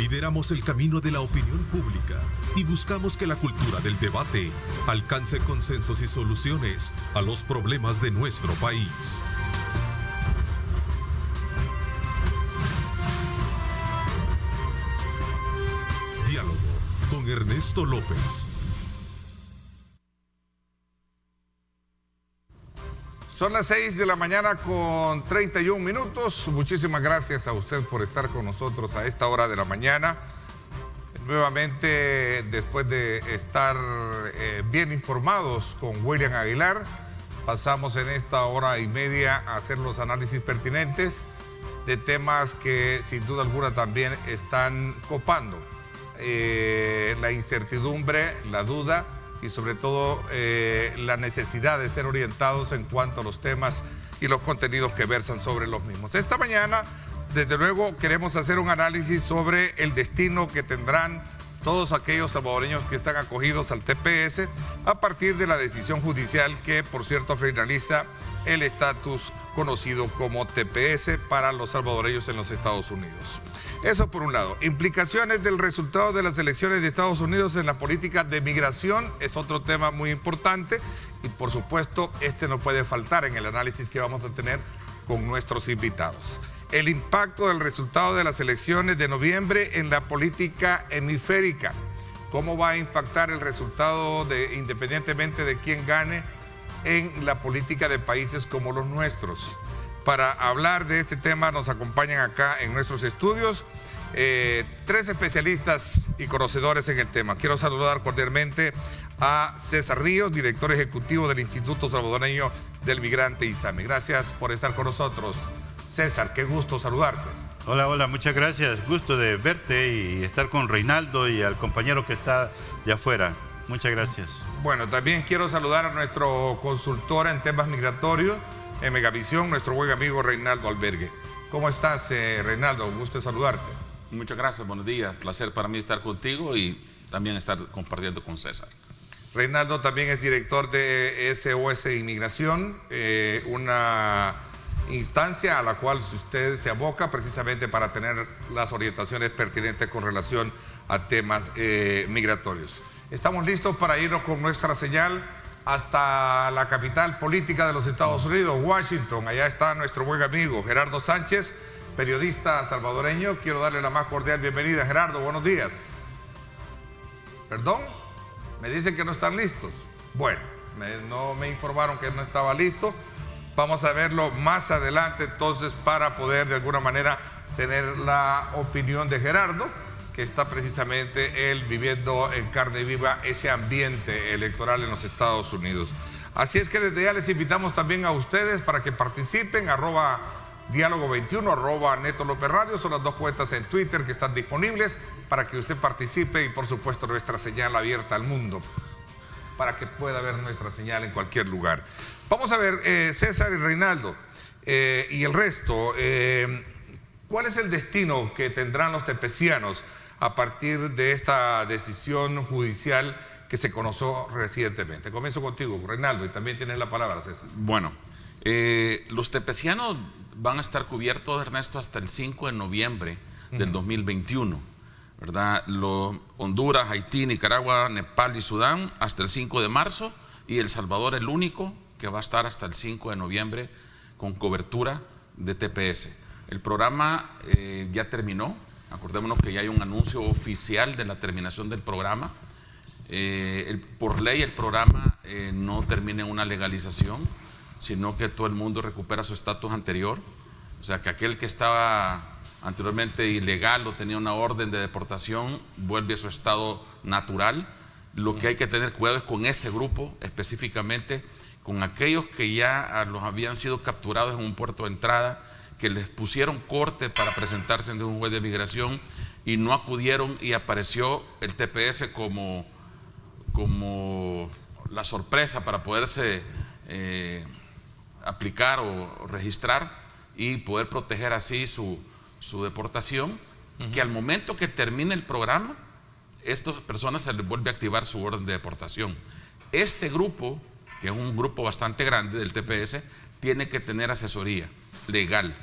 Lideramos el camino de la opinión pública y buscamos que la cultura del debate alcance consensos y soluciones a los problemas de nuestro país. Diálogo con Ernesto López. Son las 6 de la mañana con 31 minutos. Muchísimas gracias a usted por estar con nosotros a esta hora de la mañana. Nuevamente, después de estar bien informados con William Aguilar, pasamos en esta hora y media a hacer los análisis pertinentes de temas que sin duda alguna también están copando la incertidumbre, la duda y sobre todo la necesidad de ser orientados en cuanto a los temas y los contenidos que versan sobre los mismos. Esta mañana, desde luego, queremos hacer un análisis sobre el destino que tendrán todos aquellos salvadoreños que están acogidos al TPS a partir de la decisión judicial que, por cierto, finaliza el estatus conocido como TPS para los salvadoreños en los Estados Unidos. Eso por un lado. Implicaciones del resultado de las elecciones de Estados Unidos en la política de migración es otro tema muy importante y por supuesto este no puede faltar en el análisis que vamos a tener con nuestros invitados. El impacto del resultado de las elecciones de noviembre en la política hemisférica. ¿Cómo va a impactar el resultado independientemente de quién gane en la política de países como los nuestros? Para hablar de este tema nos acompañan acá en nuestros estudios tres especialistas y conocedores en el tema. Quiero saludar cordialmente a César Ríos, director ejecutivo del Instituto Salvadoreño del Migrante ISAMI. Gracias por estar con nosotros. César, qué gusto saludarte. Hola, muchas gracias. Gusto de verte y estar con Reinaldo y al compañero que está allá afuera. Muchas gracias. Bueno, también quiero saludar a nuestro consultor en temas migratorios, en Megavisión, nuestro buen amigo Reinaldo Albergue. ¿Cómo estás, Reinaldo? Un gusto saludarte. Muchas gracias, buenos días. Placer para mí estar contigo y también estar compartiendo con César. Reinaldo también es director de SOS Inmigración, una instancia a la cual usted se aboca precisamente para tener las orientaciones pertinentes con relación a temas migratorios. Estamos listos para irnos con nuestra señal hasta la capital política de los Estados Unidos, Washington. Allá está nuestro buen amigo Gerardo Sánchez, periodista salvadoreño. Quiero darle la más cordial bienvenida. Gerardo, buenos días. ¿Perdón? Me dicen que no están listos. Bueno, no me informaron que no estaba listo. Vamos a verlo más adelante entonces para poder de alguna manera tener la opinión de Gerardo, que está precisamente él viviendo en carne viva ese ambiente electoral en los Estados Unidos. Así es que desde ya les invitamos también a ustedes para que participen, @Diálogo21, @Neto López Radio, son las dos cuentas en Twitter que están disponibles para que usted participe y por supuesto nuestra señal abierta al mundo, para que pueda ver nuestra señal en cualquier lugar. Vamos a ver, César y Reinaldo y el resto, ¿cuál es el destino que tendrán los tepecianos a partir de esta decisión judicial que se conoció recientemente? Comienzo contigo, Reinaldo, y también tienes la palabra, César. Bueno, los tepecianos van a estar cubiertos, Ernesto, hasta el 5 de noviembre del 2021, ¿verdad? Honduras, Haití, Nicaragua, Nepal y Sudán hasta el 5 de marzo y El Salvador el único que va a estar hasta el 5 de noviembre con cobertura de TPS. El programa ya terminó. Acordémonos que ya hay un anuncio oficial de la terminación del programa. Por ley el programa no termina en una legalización, sino que todo el mundo recupera su estatus anterior. O sea, que aquel que estaba anteriormente ilegal o tenía una orden de deportación vuelve a su estado natural. Lo que hay que tener cuidado es con ese grupo específicamente, con aquellos que ya los habían sido capturados en un puerto de entrada, que les pusieron corte para presentarse ante un juez de migración y no acudieron, y apareció el TPS como la sorpresa para poderse aplicar o registrar y poder proteger así su deportación, que al momento que termine el programa, estas personas se les vuelve a activar su orden de deportación. Este grupo, que es un grupo bastante grande del TPS, tiene que tener asesoría legal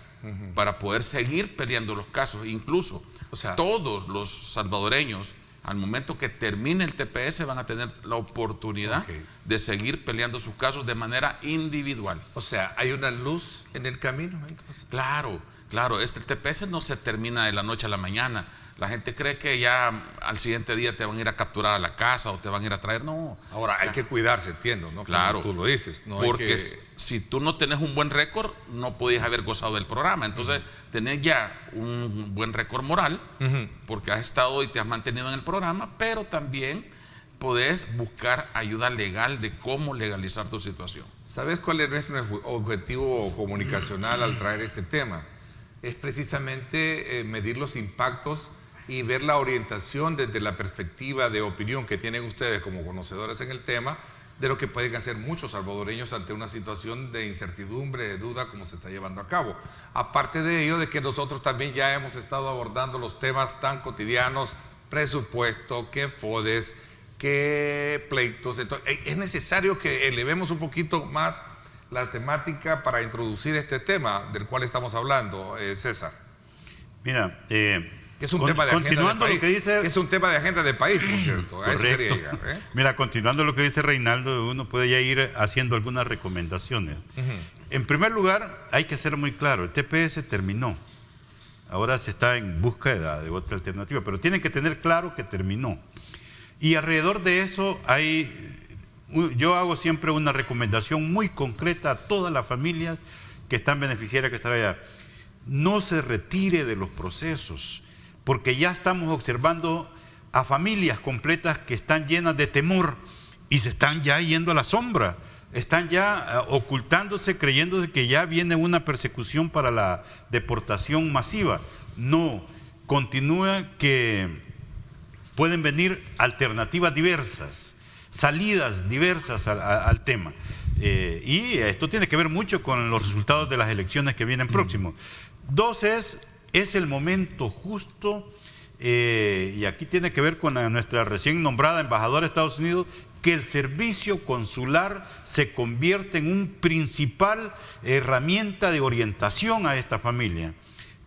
para poder seguir peleando los casos. Incluso todos los salvadoreños, al momento que termine el TPS, van a tener la oportunidad de seguir peleando sus casos de manera individual. O sea, ¿hay una luz en el camino entonces? Claro, claro. El TPS no se termina de la noche a la mañana. La gente cree que ya al siguiente día te van a ir a capturar a la casa o te van a ir a traer. No. Ahora, hay que cuidarse, entiendo, ¿no? Claro. Como tú lo dices. No porque si tú no tenés un buen récord, no podías haber gozado del programa. Entonces, tenés ya un buen récord moral, porque has estado y te has mantenido en el programa, pero también podés buscar ayuda legal de cómo legalizar tu situación. ¿Sabes cuál es nuestro objetivo comunicacional al traer este tema? Es precisamente medir los impactos y ver la orientación desde la perspectiva de opinión que tienen ustedes como conocedores en el tema de lo que pueden hacer muchos salvadoreños ante una situación de incertidumbre, de duda, como se está llevando a cabo. Aparte de ello, de que nosotros también ya hemos estado abordando los temas tan cotidianos, presupuesto, que FODES, que pleitos. Entonces, es necesario que elevemos un poquito más la temática para introducir este tema del cual estamos hablando, César. Mira, que es un tema de continuando agenda de país, lo que dice, es un tema de agenda de país, por cierto. A eso quería llegar, Mira, continuando lo que dice Reinaldo, uno puede ya ir haciendo algunas recomendaciones. En primer lugar, hay que ser muy claro, el TPS terminó. Ahora se está en búsqueda de otra alternativa, pero tienen que tener claro que terminó. Y alrededor de eso yo hago siempre una recomendación muy concreta a todas las familias que están beneficiarias, que están allá. No se retire de los procesos, porque ya estamos observando a familias completas que están llenas de temor y se están ya yendo a la sombra, están ya ocultándose, creyéndose que ya viene una persecución para la deportación masiva. No, continúa que pueden venir alternativas diversas, salidas diversas al tema. Y esto tiene que ver mucho con los resultados de las elecciones que vienen próximos. Dos, es el momento justo, y aquí tiene que ver con nuestra recién nombrada embajadora de Estados Unidos, que el servicio consular se convierte en un principal herramienta de orientación a esta familia,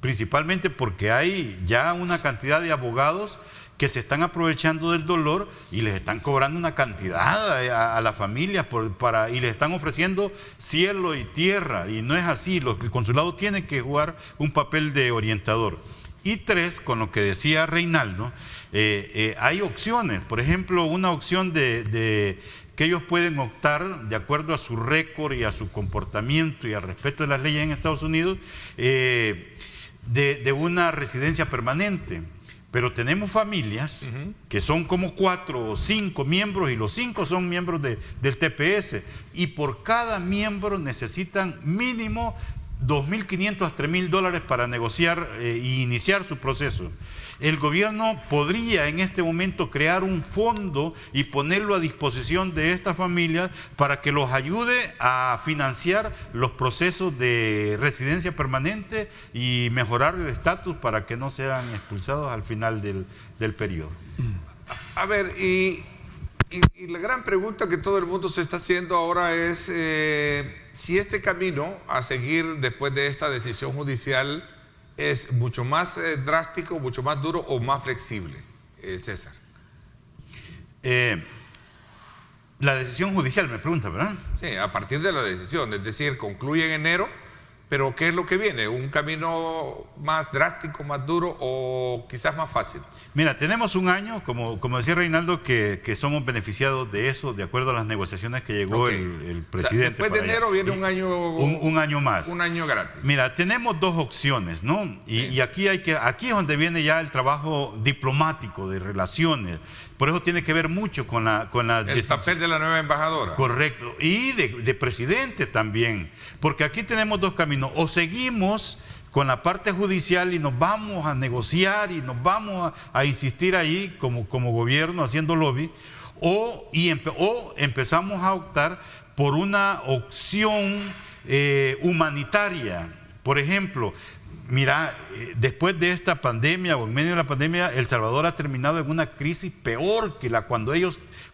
principalmente porque hay ya una cantidad de abogados que se están aprovechando del dolor y les están cobrando una cantidad a la familia y les están ofreciendo cielo y tierra, y no es así. El consulado tiene que jugar un papel de orientador. Y tres, con lo que decía Reinaldo, hay opciones. Por ejemplo, una opción que ellos pueden optar de acuerdo a su récord y a su comportamiento y al respeto de las leyes en Estados Unidos, de una residencia permanente. Pero tenemos familias que son como 4 o 5 miembros, y los 5 son miembros del TPS, y por cada miembro necesitan mínimo $2.500 a $3.000 para negociar e iniciar su proceso. El gobierno podría en este momento crear un fondo y ponerlo a disposición de estas familias para que los ayude a financiar los procesos de residencia permanente y mejorar el estatus para que no sean expulsados al final del periodo. A ver, y la gran pregunta que todo el mundo se está haciendo ahora es si este camino a seguir después de esta decisión judicial es mucho más drástico, mucho más duro o más flexible, César. La decisión judicial, me pregunta, ¿verdad? Sí, a partir de la decisión, es decir, concluye en enero, pero ¿qué es lo que viene? ¿Un camino más drástico, más duro o quizás más fácil? Mira, tenemos un año, como decía Reinaldo, que somos beneficiados de eso, de acuerdo a las negociaciones que llegó el presidente. O sea, después de enero viene un año... Un año más. Un año gratis. Mira, tenemos dos opciones, ¿no? Y aquí es donde viene ya el trabajo diplomático, de relaciones. Por eso tiene que ver mucho con la el papel de la nueva embajadora. Correcto. Y de presidente también. Porque aquí tenemos dos caminos. O seguimos con la parte judicial y nos vamos a negociar y nos vamos a insistir ahí como gobierno haciendo lobby, o empezamos a optar por una opción humanitaria. Por ejemplo, mira, después de esta pandemia o en medio de la pandemia, El Salvador ha terminado en una crisis peor que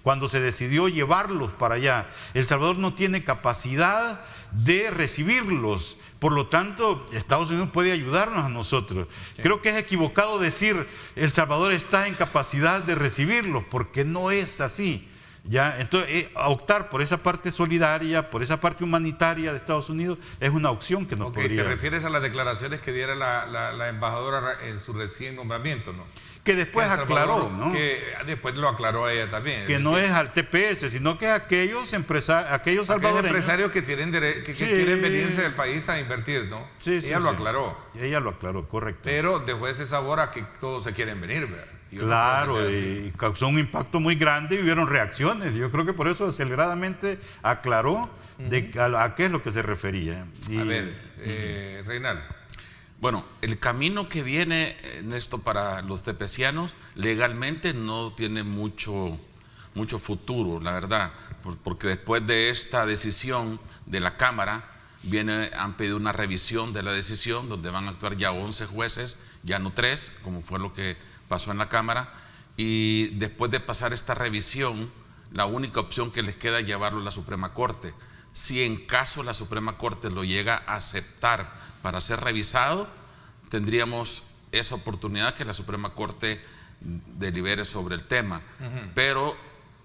cuando se decidió llevarlos para allá. El Salvador no tiene capacidad de recibirlos. Por lo tanto, Estados Unidos puede ayudarnos a nosotros. Creo que es equivocado decir El Salvador está en capacidad de recibirlos, porque no es así. ¿Ya? Entonces, optar por esa parte solidaria, por esa parte humanitaria de Estados Unidos, es una opción que nos podría... ¿Te refieres a las declaraciones que diera la embajadora en su recién nombramiento, no? Que después aclaró, ¿no? Que después lo aclaró ella también. Que no es al TPS, sino que aquellos salvadoreños... empresarios que tienen quieren venirse del país a invertir, ¿no? Sí, ella lo aclaró. Ella lo aclaró, correcto. Pero dejó ese sabor a que todos se quieren venir, ¿verdad? Claro, y causó un impacto muy grande y hubieron reacciones. Yo creo que por eso aceleradamente aclaró a qué es lo que se refería. A ver, Reinaldo. Bueno, el camino que viene en esto para los tepecianos legalmente no tiene mucho futuro, la verdad, porque después de esta decisión de la Cámara, han pedido una revisión de la decisión donde van a actuar ya 11 jueces, ya no 3, como fue lo que pasó en la Cámara, y después de pasar esta revisión, la única opción que les queda es llevarlo a la Suprema Corte. Si en caso la Suprema Corte lo llega a aceptar para ser revisado, tendríamos esa oportunidad que la Suprema Corte delibere sobre el tema. Pero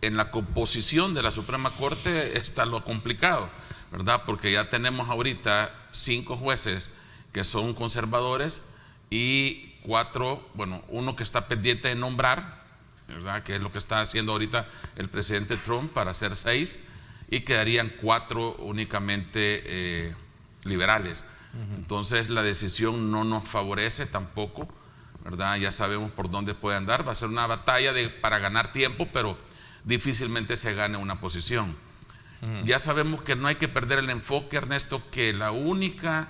en la composición de la Suprema Corte está lo complicado, ¿verdad? Porque ya tenemos ahorita 5 jueces que son conservadores y 4, bueno, uno que está pendiente de nombrar, ¿verdad? Que es lo que está haciendo ahorita el presidente Trump para hacer 6, y quedarían 4 únicamente liberales. Entonces la decisión no nos favorece tampoco, ¿verdad? Ya sabemos por dónde puede andar. Va a ser una batalla para ganar tiempo, pero difícilmente se gane una posición. Ya sabemos que no hay que perder el enfoque, Ernesto, que la única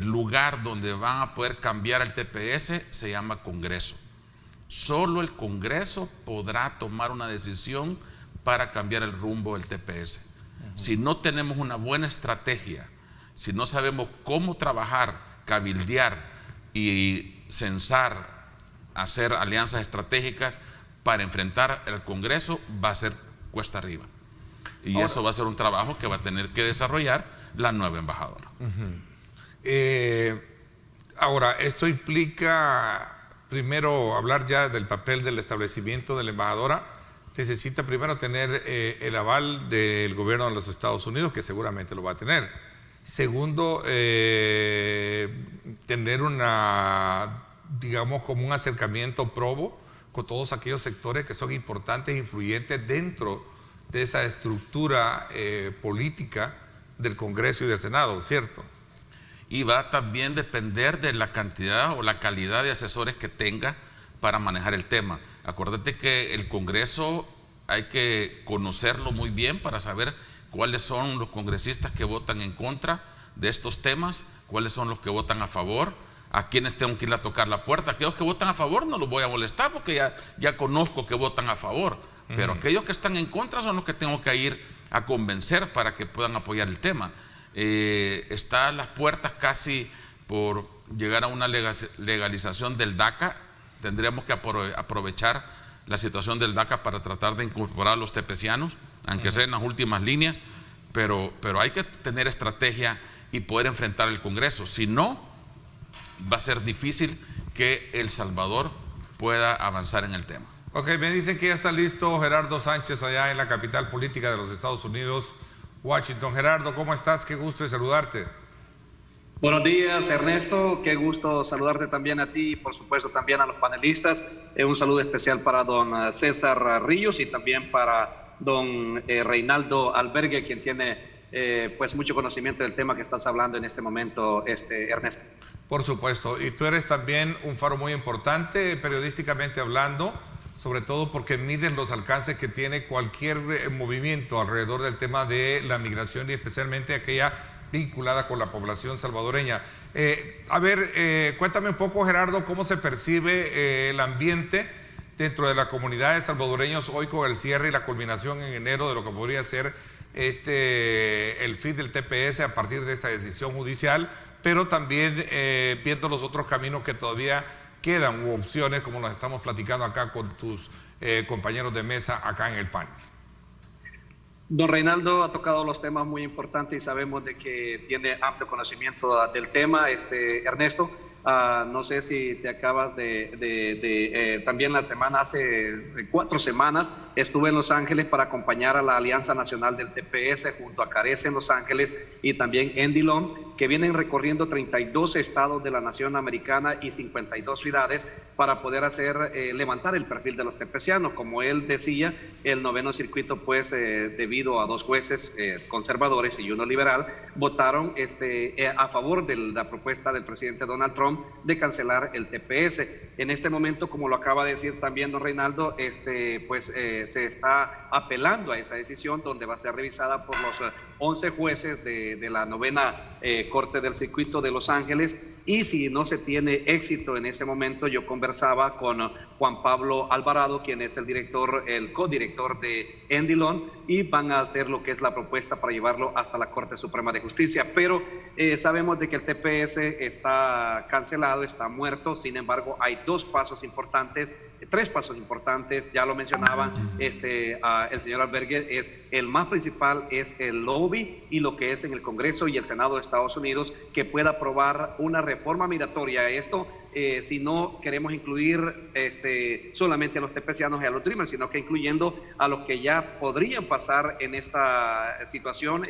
lugar donde van a poder cambiar el TPS se llama Congreso. Solo el Congreso podrá tomar una decisión para cambiar el rumbo del TPS. Si no tenemos una buena estrategia, si no sabemos cómo trabajar, cabildear y censar, hacer alianzas estratégicas para enfrentar el Congreso, va a ser cuesta arriba. Y ahora, eso va a ser un trabajo que va a tener que desarrollar la nueva embajadora. Ahora, esto implica, primero, hablar ya del papel del establecimiento de la embajadora. Necesita primero tener el aval del gobierno de los Estados Unidos, que seguramente lo va a tener. Segundo, tener digamos, como un acercamiento probo con todos aquellos sectores que son importantes e influyentes dentro de esa estructura política del Congreso y del Senado, ¿cierto? Y va a también depender de la cantidad o la calidad de asesores que tenga para manejar el tema. Acuérdate que el Congreso hay que conocerlo muy bien para saber cuáles son los congresistas que votan en contra de estos temas, cuáles son los que votan a favor, a quienes tengo que ir a tocar la puerta. Aquellos que votan a favor no los voy a molestar porque ya conozco que votan a favor, pero aquellos que están en contra son los que tengo que ir a convencer para que puedan apoyar el tema. Está a las puertas casi por llegar a una legalización del DACA. Tendríamos que aprovechar la situación del DACA para tratar de incorporar a los tepecianos, aunque sea en las últimas líneas, pero hay que tener estrategia y poder enfrentar el Congreso. Si no, va a ser difícil que El Salvador pueda avanzar en el tema. Ok, me dicen que ya está listo Gerardo Sánchez allá en la capital política de los Estados Unidos, Washington. Gerardo, ¿cómo estás? Qué gusto de saludarte. Buenos días, Ernesto. Qué gusto saludarte también a ti y por supuesto también a los panelistas. Un saludo especial para don César Ríos y también para don Reinaldo Albergue, quien tiene pues mucho conocimiento del tema que estás hablando en este momento, Ernesto. Por supuesto, y tú eres también un faro muy importante periodísticamente hablando, sobre todo porque miden los alcances que tiene cualquier movimiento alrededor del tema de la migración y especialmente aquella vinculada con la población salvadoreña. Cuéntame un poco, Gerardo, cómo se percibe el ambiente dentro de la comunidad de salvadoreños hoy con el cierre y la culminación en enero de lo que podría ser el fin del TPS a partir de esta decisión judicial, pero también viendo los otros caminos que todavía quedan u opciones, como nos estamos platicando acá con tus compañeros de mesa acá en el panel. Don Reinaldo ha tocado los temas muy importantes y sabemos de que tiene amplio conocimiento del tema, Ernesto. No sé si te acabas también la semana, hace 4 semanas, estuve en Los Ángeles para acompañar a la Alianza Nacional del TPS junto a Carece en Los Ángeles y también Endilón, que vienen recorriendo 32 estados de la nación americana y 52 ciudades para poder levantar el perfil de los tepecianos. Como él decía, el 9º circuito, pues debido a 2 jueces conservadores y uno liberal, votaron a favor de la propuesta del presidente Donald Trump de cancelar el TPS. En este momento, como lo acaba de decir también don Reinaldo, se está apelando a esa decisión, donde va a ser revisada por los 11 jueces de la 9ª Corte del Circuito de Los Ángeles. Y si no se tiene éxito en ese momento, yo conversaba con Juan Pablo Alvarado, quien es el codirector de Endilón, y van a hacer lo que es la propuesta para llevarlo hasta la Corte Suprema de Justicia. Pero sabemos de que el TPS está cancelado, está muerto. Sin embargo, hay 3 pasos importantes, ya lo mencionaban el señor Albergue. El más principal es el lobby y lo que es en el Congreso y el Senado de Estados Unidos, que pueda aprobar una reforma migratoria. Si no queremos incluir solamente a los tepecianos y a los Dreamers, sino que incluyendo a los que ya podrían pasar en esta situación,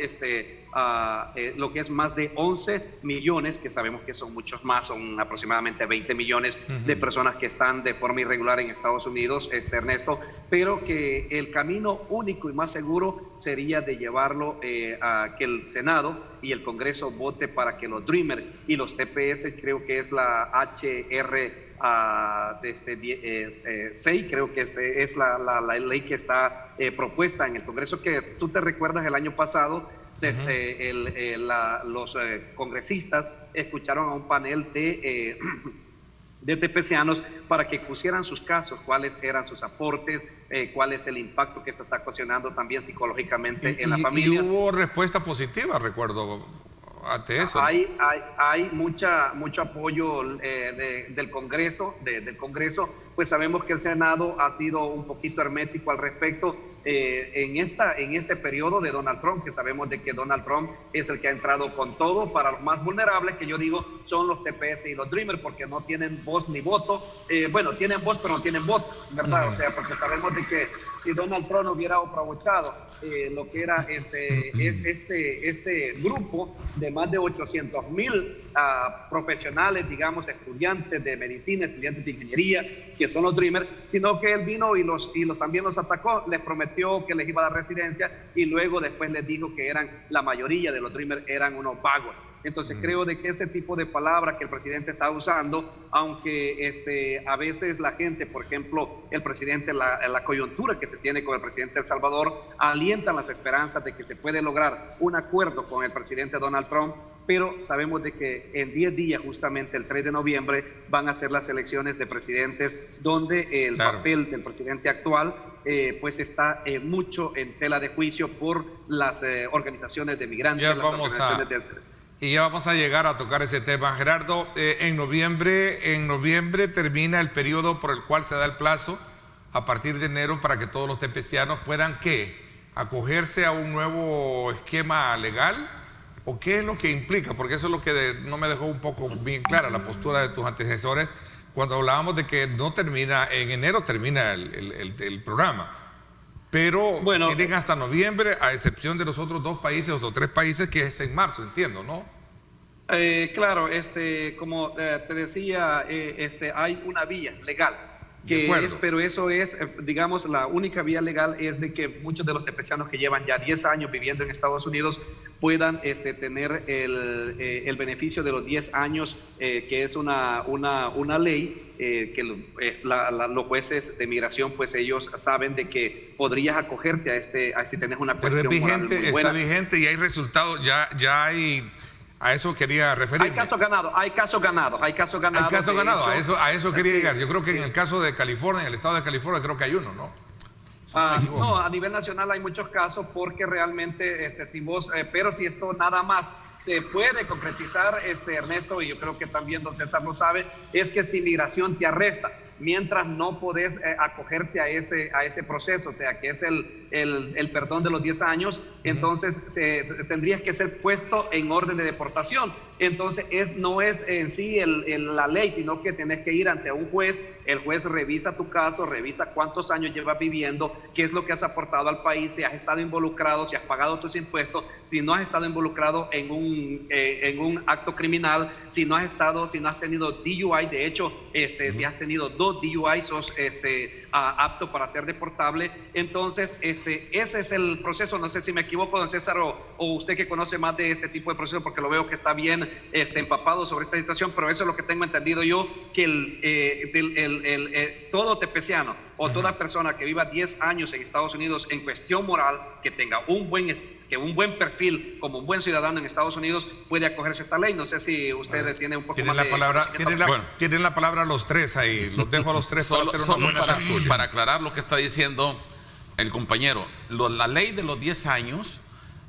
lo que es más de 11 millones, que sabemos que son muchos más, son aproximadamente 20 millones de personas que están de forma irregular en Estados Unidos, Ernesto, pero que el camino único y más seguro sería de llevarlo a que el Senado y el Congreso vote para que los Dreamers y los TPS, creo que es la HR 6, creo que es la ley que está propuesta en el Congreso, que tú te recuerdas el año pasado, los congresistas escucharon a un panel de tepecianos para que pusieran sus casos, cuáles eran sus aportes, cuál es el impacto que esto está ocasionando también psicológicamente en la familia. Y hubo respuesta positiva, recuerdo, ante eso. Hay mucho apoyo del Congreso, pues sabemos que el Senado ha sido un poquito hermético al respecto. En este periodo de Donald Trump, que sabemos de que Donald Trump es el que ha entrado con todo. Para los más vulnerables, que yo digo, son los TPS y los Dreamers, porque no tienen voz ni voto. Tienen voz, pero no tienen voto, ¿verdad? O sea, porque sabemos de que si Donald Trump hubiera aprovechado lo que era este grupo de más de 800,000 profesionales, digamos, estudiantes de medicina, estudiantes de ingeniería, que son los Dreamers, sino que él vino y también los atacó, les prometió que les iba a dar residencia y luego después les dijo que la mayoría de los Dreamers eran unos vagos. Entonces creo de que ese tipo de palabras que el presidente está usando, aunque a veces la gente, por ejemplo, el presidente, la coyuntura que se tiene con el presidente de El Salvador, alientan las esperanzas de que se puede lograr un acuerdo con el presidente Donald Trump, pero sabemos de que en 10 días, justamente el 3 de noviembre, van a ser las elecciones de presidentes, donde el papel del presidente actual pues está mucho en tela de juicio por las organizaciones de migrantes. Y ya vamos a llegar a tocar ese tema. Gerardo, en noviembre termina el periodo por el cual se da el plazo a partir de enero para que todos los tepecianos puedan acogerse a un nuevo esquema legal, o qué es lo que implica, porque eso es lo que no me dejó un poco bien clara la postura de tus antecesores cuando hablábamos de que no termina en enero, termina el programa. Pero tienen hasta noviembre, a excepción de los otros 2 países o 3 países, que es en marzo, entiendo, ¿no? Claro, como te decía, hay una vía legal, pero eso es, digamos, la única vía legal es de que muchos de los tepecianos que llevan ya 10 años viviendo en Estados Unidos puedan tener el beneficio de los 10 años, que es una ley que los jueces de migración, pues ellos saben de que podrías acogerte a si tenés una cuestión moral muy buena. Pero está vigente y hay resultados, ya hay. A eso quería referirme. Hay casos ganados. A eso quería llegar. Yo creo que en el caso de California, en el estado de California, creo que hay uno, ¿no? No, a nivel nacional hay muchos casos, porque realmente pero si esto nada más se puede concretizar, Ernesto, y yo creo que también don César lo sabe, es que si migración te arresta mientras no podés acogerte a ese proceso, o sea, que es el perdón de los 10 años, entonces tendrías que ser puesto en orden de deportación. Entonces no es en sí la ley, sino que tenés que ir ante un juez. El juez revisa tu caso, revisa cuántos años llevas viviendo, qué es lo que has aportado al país, si has estado involucrado, si has pagado tus impuestos, si no has estado involucrado en un acto criminal, si no has tenido DUI. De hecho, si has tenido 2 DUI, sos apto para ser deportable. Entonces, ese es el proceso. No sé si me equivoco, don César, o usted que conoce más de este tipo de proceso, porque lo veo que está bien empapado sobre esta situación, pero eso es lo que tengo entendido yo, que todo tepeciano o toda persona que viva 10 años en Estados Unidos en cuestión moral, que tenga un buen perfil como un buen ciudadano en Estados Unidos, puede acogerse a esta ley. No sé si usted tiene un poco más de conocimiento. Tienen la palabra los tres ahí, los dejo a los tres solo para para aclarar lo que está diciendo el compañero. La ley de los 10 años,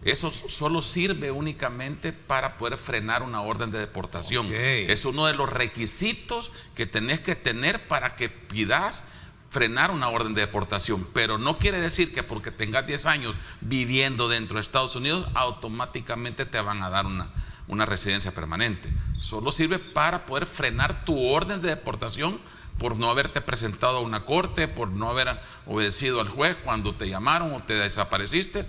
eso solo sirve únicamente para poder frenar una orden de deportación. Es uno de los requisitos que tenés que tener para que pidas frenar una orden de deportación, pero no quiere decir que porque tengas 10 años viviendo dentro de Estados Unidos automáticamente te van a dar una residencia permanente. Solo sirve para poder frenar tu orden de deportación por no haberte presentado a una corte, por no haber obedecido al juez cuando te llamaron o te desapareciste,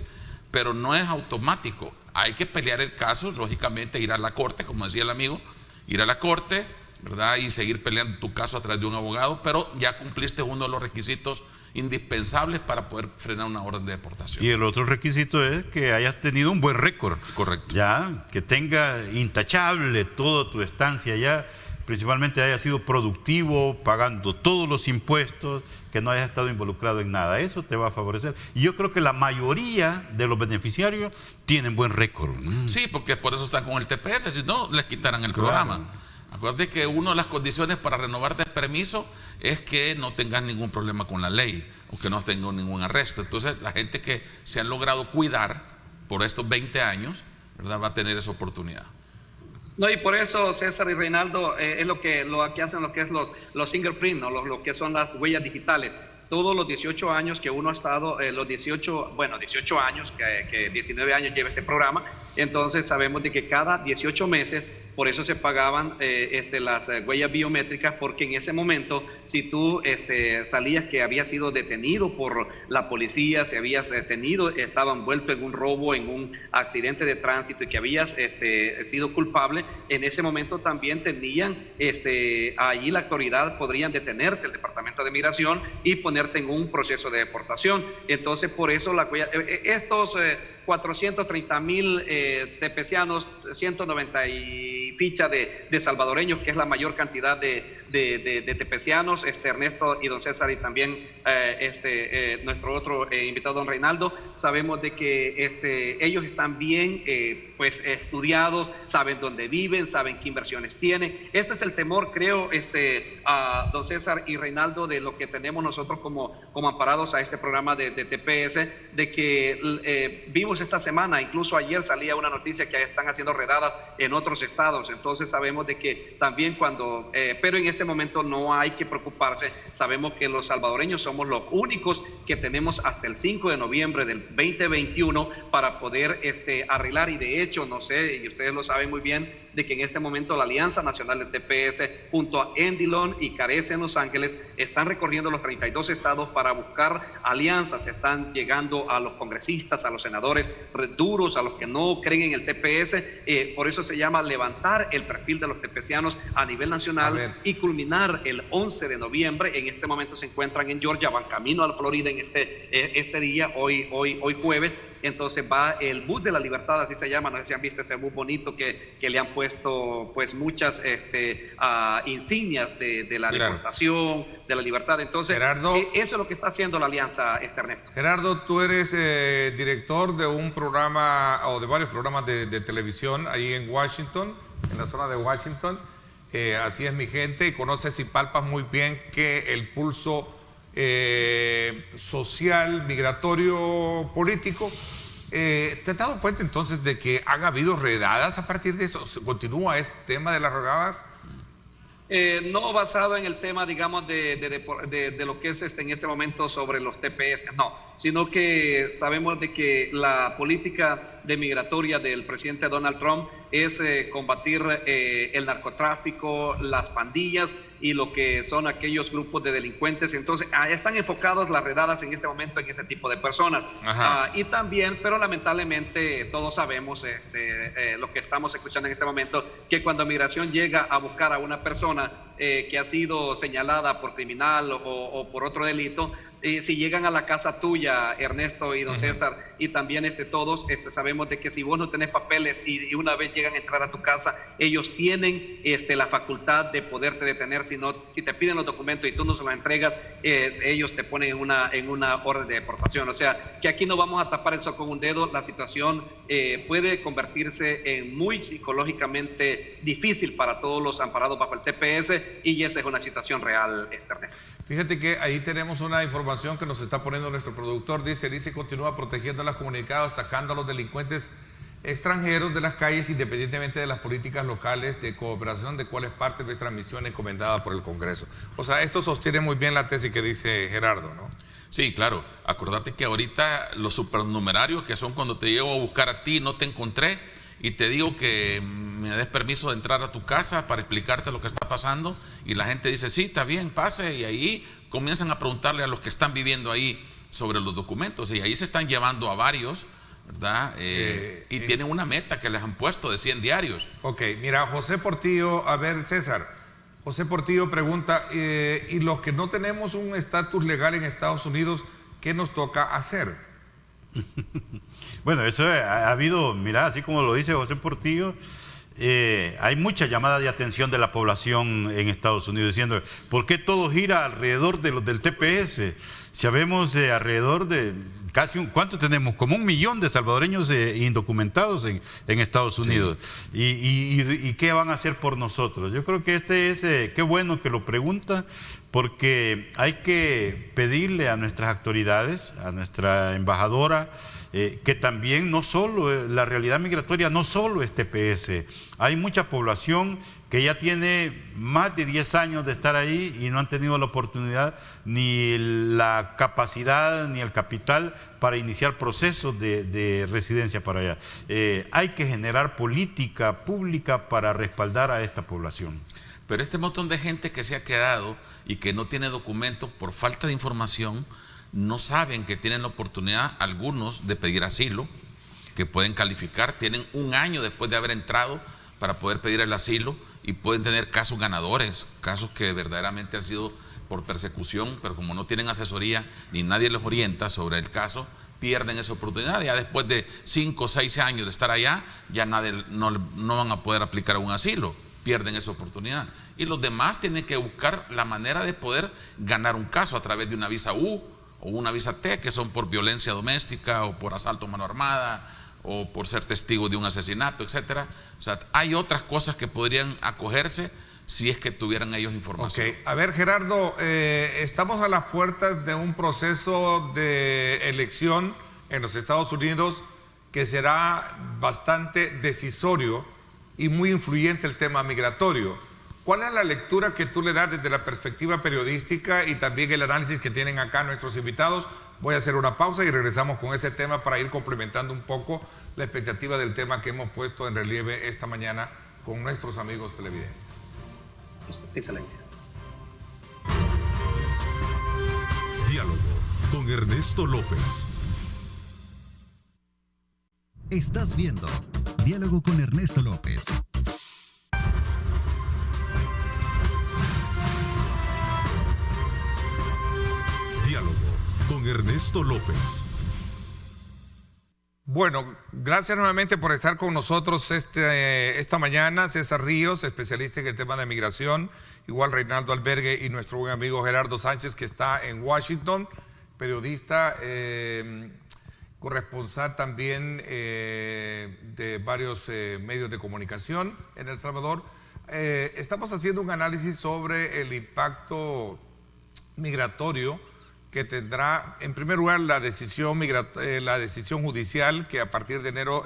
pero no es automático. Hay que pelear el caso, lógicamente ir a la corte, como decía el amigo, ir a la corte, ¿verdad? Y seguir peleando tu caso a través de un abogado, pero ya cumpliste uno de los requisitos indispensables para poder frenar una orden de deportación. Y el otro requisito es que hayas tenido un buen récord. Correcto. Ya, que tenga intachable toda tu estancia allá, principalmente haya sido productivo, pagando todos los impuestos, que no hayas estado involucrado en nada. Eso te va a favorecer. Y yo creo que la mayoría de los beneficiarios tienen buen récord. Sí, porque por eso están con el TPS, si no les quitaran el programa. Acuérdate que una de las condiciones para renovarte el permiso es que no tengas ningún problema con la ley o que no tengas ningún arresto. Entonces, la gente que se han logrado cuidar por estos 20 años, ¿verdad?, va a tener esa oportunidad. No, y por eso César y Reinaldo es lo que hacen lo que es los fingerprints, ¿no? lo que son las huellas digitales. Todos los 18 años que uno ha estado, 18 años, que 19 años lleva este programa, entonces sabemos de que cada 18 meses, por eso se pagaban las huellas biométricas, porque en ese momento, si tú salías que habías sido detenido por la policía, si habías estaba envuelto en un robo, en un accidente de tránsito y que habías sido culpable, en ese momento también tenían, allí la autoridad podrían detenerte, el Departamento de Migración, y ponerte en un proceso de deportación. Entonces, por eso estos 430,000 tepecianos, 190 y ficha de salvadoreños, que es la mayor cantidad de tepecianos, Ernesto y don César, y también nuestro otro invitado, don Reinaldo. Sabemos de que ellos están bien estudiados, saben dónde viven, saben qué inversiones tienen. Este es el temor, creo, a don César y Reinaldo, de lo que tenemos nosotros como amparados a este programa de TPS, de que vimos esta semana, incluso ayer salía una noticia que están haciendo redadas en otros estados. Entonces sabemos de que también pero en este momento no hay que preocuparse. Sabemos que los salvadoreños somos los únicos que tenemos hasta el 5 de noviembre del 2021 para poder arreglar, y de hecho, no sé, y ustedes lo saben muy bien, de que en este momento la Alianza Nacional de TPS junto a Endilon y Carece en Los Ángeles están recorriendo los 32 estados para buscar alianzas. Están llegando a los congresistas, a los senadores duros, a los que no creen en el TPS. Por eso se llama levantar el perfil de los tepecianos a nivel nacional y culminar el 11 de noviembre. En este momento se encuentran en Georgia, van camino a la Florida en este día, hoy jueves. Entonces va el bus de la libertad, así se llama. No sé si han visto ese bus bonito que le han puesto pues muchas insignias de la deportación, de la libertad. Entonces, Gerardo, eso es lo que está haciendo la alianza, Ernesto. Gerardo, tú eres director de un programa o de varios programas de televisión ahí en Washington, en la zona de Washington. Así es, mi gente, y conoces y palpas muy bien que el pulso social, migratorio, político. ¿Te has dado cuenta entonces de que han habido redadas a partir de eso? ¿Continúa este tema de las redadas? No basado en el tema, digamos, de lo que es en este momento sobre los TPS, no, sino que sabemos de que la política de migratoria del presidente Donald Trump es combatir el narcotráfico, las pandillas y lo que son aquellos grupos de delincuentes. Entonces, están enfocados las redadas en este momento en ese tipo de personas. Y también, pero lamentablemente todos sabemos lo que estamos escuchando en este momento, que cuando migración llega a buscar a una persona que ha sido señalada por criminal o por otro delito, si llegan a la casa tuya, Ernesto y don César, y también todos sabemos de que si vos no tenés papeles y una vez llegan a entrar a tu casa, ellos tienen la facultad de poderte detener. Si te piden los documentos y tú no se los entregas, ellos te ponen en una orden de deportación. O sea, que aquí no vamos a tapar eso con un dedo. La situación puede convertirse en muy psicológicamente difícil para todos los amparados bajo el TPS, y esa es una situación real, Ernesto. Fíjate que ahí tenemos una información que nos está poniendo nuestro productor. Dice, el ICE continúa protegiendo a las comunidades, sacando a los delincuentes extranjeros de las calles, independientemente de las políticas locales de cooperación, de cuál es parte de nuestra misión encomendada por el Congreso. O sea, esto sostiene muy bien la tesis que dice Gerardo, ¿no? Sí, claro. Acordate que ahorita los supernumerarios, que son cuando te llego a buscar a ti, no te encontré, y te digo que me des permiso de entrar a tu casa para explicarte lo que está pasando, y la gente dice, sí, está bien, pase, y ahí comienzan a preguntarle a los que están viviendo ahí sobre los documentos, y ahí se están llevando a varios, ¿verdad? Y tienen una meta que les han puesto de 100 diarios. Ok, mira, José Portillo, a ver, César, José Portillo pregunta, y los que no tenemos un estatus legal en Estados Unidos, ¿qué nos toca hacer? Bueno, eso ha habido, mira, así como lo dice José Portillo, hay mucha llamada de atención de la población en Estados Unidos diciendo, ¿por qué todo gira alrededor de los del TPS? Sabemos alrededor de casi, ¿cuánto tenemos? Como 1 millón de salvadoreños indocumentados en Estados Unidos. Sí. ¿Y qué van a hacer por nosotros? Yo creo que qué bueno que lo pregunta, porque hay que pedirle a nuestras autoridades, a nuestra embajadora, que también no solo, la realidad migratoria no solo es TPS, hay mucha población que ya tiene más de 10 años de estar ahí y no han tenido la oportunidad, ni la capacidad, ni el capital para iniciar procesos de residencia para allá. Hay que generar política pública para respaldar a esta población. Pero este montón de gente que se ha quedado y que no tiene documentos por falta de información, no saben que tienen la oportunidad, algunos, de pedir asilo, que pueden calificar, tienen 1 año después de haber entrado para poder pedir el asilo, y pueden tener casos ganadores, casos que verdaderamente han sido por persecución, pero como no tienen asesoría ni nadie les orienta sobre el caso, pierden esa oportunidad. Ya después de 5 o 6 años de estar allá, ya no van a poder aplicar un asilo, pierden esa oportunidad. Y los demás tienen que buscar la manera de poder ganar un caso a través de una visa U o una visa T, que son por violencia doméstica o por asalto a mano armada o por ser testigo de un asesinato, etcétera. O sea, hay otras cosas que podrían acogerse si es que tuvieran ellos información. Ok, a ver, Gerardo, estamos a las puertas de un proceso de elección en los Estados Unidos que será bastante decisorio y muy influyente el tema migratorio. ¿Cuál es la lectura que tú le das desde la perspectiva periodística y también el análisis que tienen acá nuestros invitados? Voy a hacer una pausa y regresamos con ese tema para ir complementando un poco la expectativa del tema que hemos puesto en relieve esta mañana con nuestros amigos televidentes. Excelente. Diálogo con Ernesto López. Estás viendo Diálogo con Ernesto López. Diálogo con Ernesto López. Bueno, gracias nuevamente por estar con nosotros esta mañana. César Ríos, especialista en el tema de migración, igual Reinaldo Albergue y nuestro buen amigo Gerardo Sánchez, que está en Washington, periodista, corresponsal también de varios medios de comunicación en El Salvador. Estamos haciendo un análisis sobre el impacto migratorio que tendrá, en primer lugar, la decisión judicial que a partir de enero